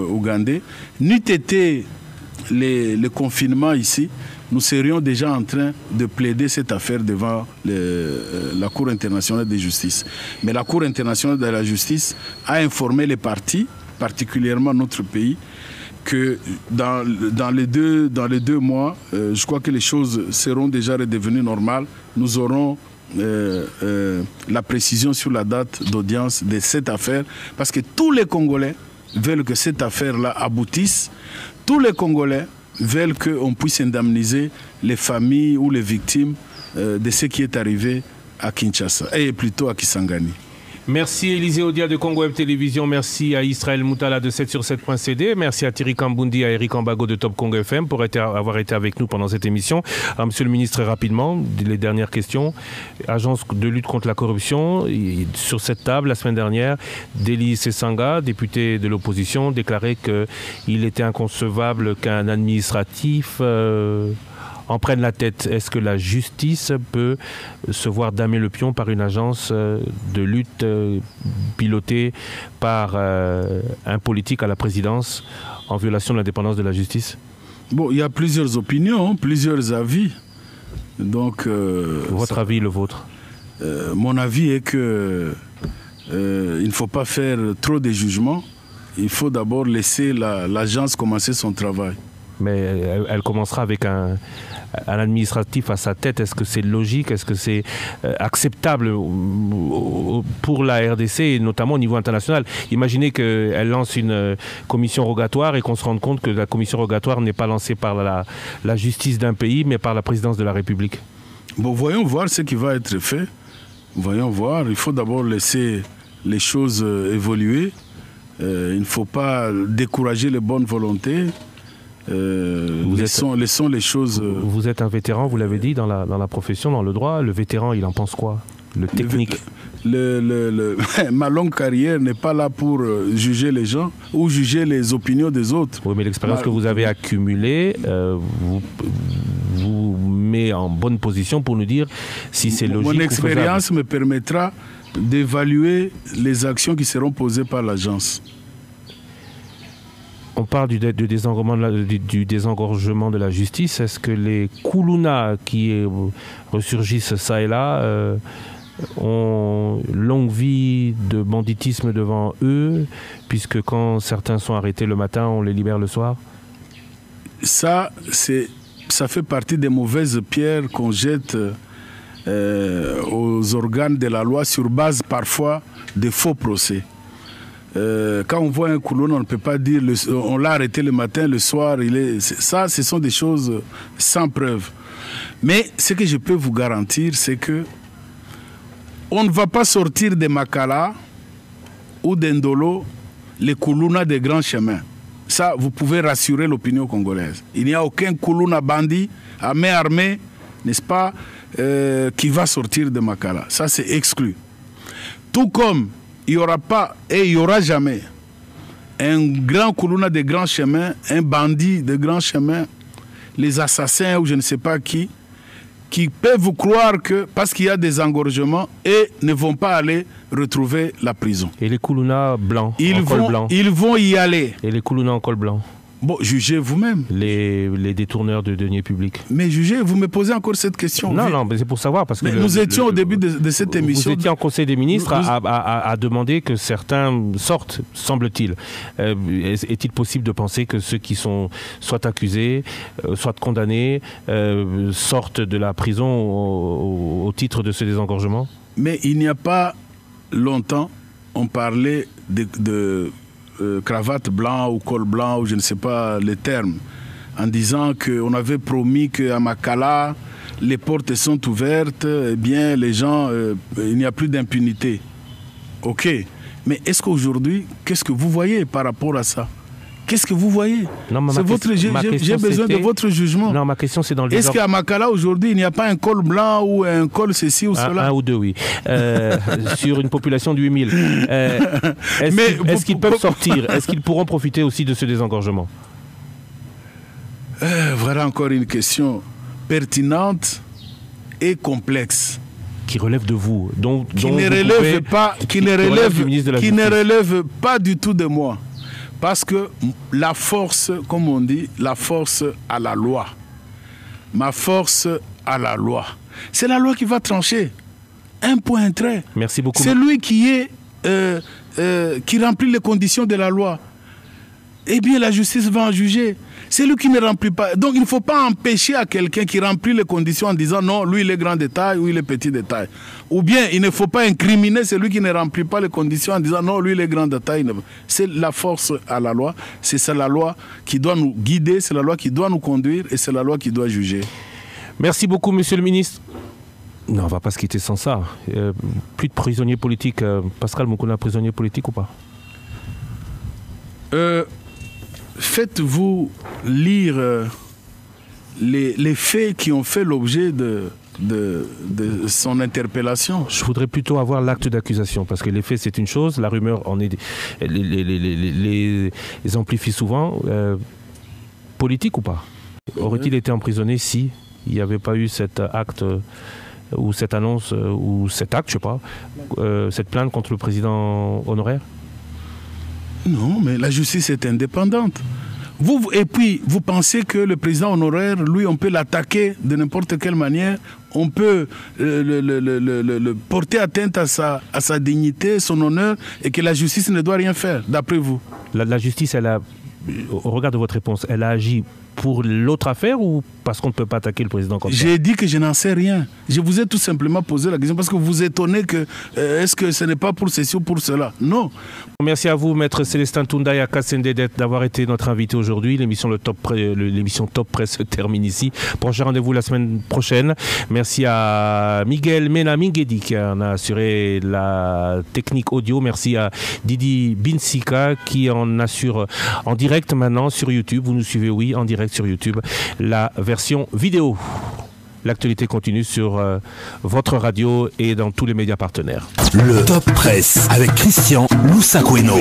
ougandais. N'eût été les confinements ici, nous serions déjà en train de plaider cette affaire devant la Cour internationale de justice. Mais la Cour internationale de la justice a informé les parties, particulièrement notre pays, que dans les deux mois, je crois que les choses seront déjà redevenues normales. Nous aurons la précision sur la date d'audience de cette affaire, parce que tous les Congolais veulent que cette affaire-là aboutisse. Tous les Congolais veulent qu'on puisse indemniser les familles ou les victimes de ce qui est arrivé à Kinshasa, et plutôt à Kisangani. Merci Élisée Odia de Congo Web Télévision, merci à Israël Moutala de 7sur7.cd, merci à Thierry Kambundi, à Eric Ambago de Top Congo FM pour avoir été avec nous pendant cette émission. Alors, monsieur le ministre, rapidement, les dernières questions. Agence de lutte contre la corruption, sur cette table, la semaine dernière, Deli Sesanga, député de l'opposition, déclarait qu'il était inconcevable qu'un administratif en prennent la tête. Est-ce que la justice peut se voir damer le pion par une agence de lutte pilotée par un politique à la présidence en violation de l'indépendance de la justice? Bon, il y a plusieurs opinions, plusieurs avis. Donc, votre avis, le vôtre? Mon avis est que il ne faut pas faire trop de jugements. Il faut d'abord laisser l'agence commencer son travail. Mais elle commencera avec un administratif à sa tête, est-ce que c'est logique, est-ce que c'est acceptable pour la RDC et notamment au niveau international? Imaginez qu'elle lance une commission rogatoire et qu'on se rende compte que la commission rogatoire n'est pas lancée par la justice d'un pays mais par la présidence de la République. Bon, voyons voir ce qui va être fait. Voyons voir. Il faut d'abord laisser les choses évoluer. Il ne faut pas décourager les bonnes volontés. Laissons les choses... Vous êtes un vétéran, vous l'avez dit, dans la profession, dans le droit. Le vétéran, il en pense quoi? Le technique? Ma longue carrière n'est pas là pour juger les gens ou juger les opinions des autres. Oui, mais l'expérience que vous avez accumulée vous met en bonne position pour nous dire si c'est logique. Mon expérience me permettra d'évaluer les actions qui seront posées par l'agence. On parle du désengorgement de la justice. Est-ce que les Koulouna qui ressurgissent ça et là ont longue vie de banditisme devant eux, puisque quand certains sont arrêtés le matin, on les libère le soir? Ça fait partie des mauvaises pierres qu'on jette aux organes de la loi sur base parfois de faux procès. Quand on voit un Koulouna, on ne peut pas dire on l'a arrêté le matin, le soir. Ça, ce sont des choses sans preuve. Mais ce que je peux vous garantir, c'est que on ne va pas sortir de Makala ou d'Indolo les Koulouna des grands chemins. Ça, vous pouvez rassurer l'opinion congolaise. Il n'y a aucun Koulouna bandit à main armée, n'est-ce pas, qui va sortir de Makala. Ça, c'est exclu. Tout comme il n'y aura pas et il n'y aura jamais un grand Koulouna des grands chemins, un bandit de grands chemins, les assassins ou je ne sais pas qui peuvent vous croire que parce qu'il y a des engorgements et ne vont pas aller retrouver la prison. Et les Koulouna blancs, en col blanc? Ils vont y aller. Et les Koulouna en col blanc? Bon, jugez vous-même. Les détourneurs de deniers publics. Mais jugez, vous me posez encore cette question. Non, mais c'est pour savoir. Parce que nous étions au début de cette émission. Vous étiez en Conseil des ministres à demander que certains sortent, semble-t-il. Est-il possible de penser que ceux qui sont soit accusés, soit condamnés, sortent de la prison au titre de ce désengorgement? Mais il n'y a pas longtemps, on parlait de cravate blanc ou col blanc ou je ne sais pas les termes, en disant qu'on avait promis qu'à Makala les portes sont ouvertes, eh bien les gens, il n'y a plus d'impunité. Ok, mais est-ce qu'aujourd'hui, qu'est-ce que vous voyez par rapport à ça? Qu'est-ce que vous voyez? J'ai besoin de votre jugement. Non, ma question c'est dans le... Est-ce qu'à Makala aujourd'hui, il n'y a pas un col blanc ou un col ceci ou cela? Un ou deux, oui. Sur une population de 8000. Est-ce qu'ils peuvent sortir? Est-ce qu'ils pourront profiter aussi de ce désengorgement? Voilà encore une question pertinente et complexe. Qui relève de vous. Qui ne relève pas du tout de moi. Parce que la force, comme on dit, la force à la loi. Ma force à la loi. C'est la loi qui va trancher. Un point, un trait. Merci beaucoup. C'est lui qui remplit les conditions de la loi. Eh bien, la justice va en juger. C'est lui qui ne remplit pas. Donc, il ne faut pas empêcher à quelqu'un qui remplit les conditions en disant non, lui, il est grand de taille ou il est petit de taille. Ou bien, il ne faut pas incriminer celui qui ne remplit pas les conditions en disant non, lui, il est grand de taille. C'est la force à la loi. C'est la loi qui doit nous guider, c'est la loi qui doit nous conduire et c'est la loi qui doit juger. Merci beaucoup, monsieur le ministre. Non, on ne va pas se quitter sans ça. Plus de prisonniers politiques. Pascal Moukouna, prisonnier politique ou pas? Faites-vous lire les faits qui ont fait l'objet de son interpellation. Je voudrais plutôt avoir l'acte d'accusation, parce que les faits c'est une chose, la rumeur en est les amplifie souvent. Politique ou pas? Aurait-il été emprisonné si il n'y avait pas eu cet acte ou cette annonce ou cet acte, je sais pas, cette plainte contre le président honoraire? Non, mais la justice est indépendante. Et puis, vous pensez que le président honoraire, lui, on peut l'attaquer de n'importe quelle manière, on peut le porter atteinte à sa dignité, son honneur, et que la justice ne doit rien faire, d'après vous? La justice, elle a, au regard de votre réponse, elle a agi pour l'autre affaire ou parce qu'on ne peut pas attaquer le président comme ça? J'ai dit que je n'en sais rien. Je vous ai tout simplement posé la question parce que vous vous étonnez que est-ce que ce n'est pas pour ceci ou pour cela? Non. Merci à vous, Maître Célestin Toundaya Kassendedet, d'avoir été notre invité aujourd'hui. L'émission Top Presse se termine ici. Prochain rendez-vous la semaine prochaine. Merci à Miguel Mena Mingedi qui en a assuré la technique audio. Merci à Didi Binsika qui en assure en direct maintenant sur YouTube. Vous nous suivez, oui, en direct sur YouTube, la version vidéo. L'actualité continue sur votre radio et dans tous les médias partenaires. Le Top Presse avec Christian Loussakweno.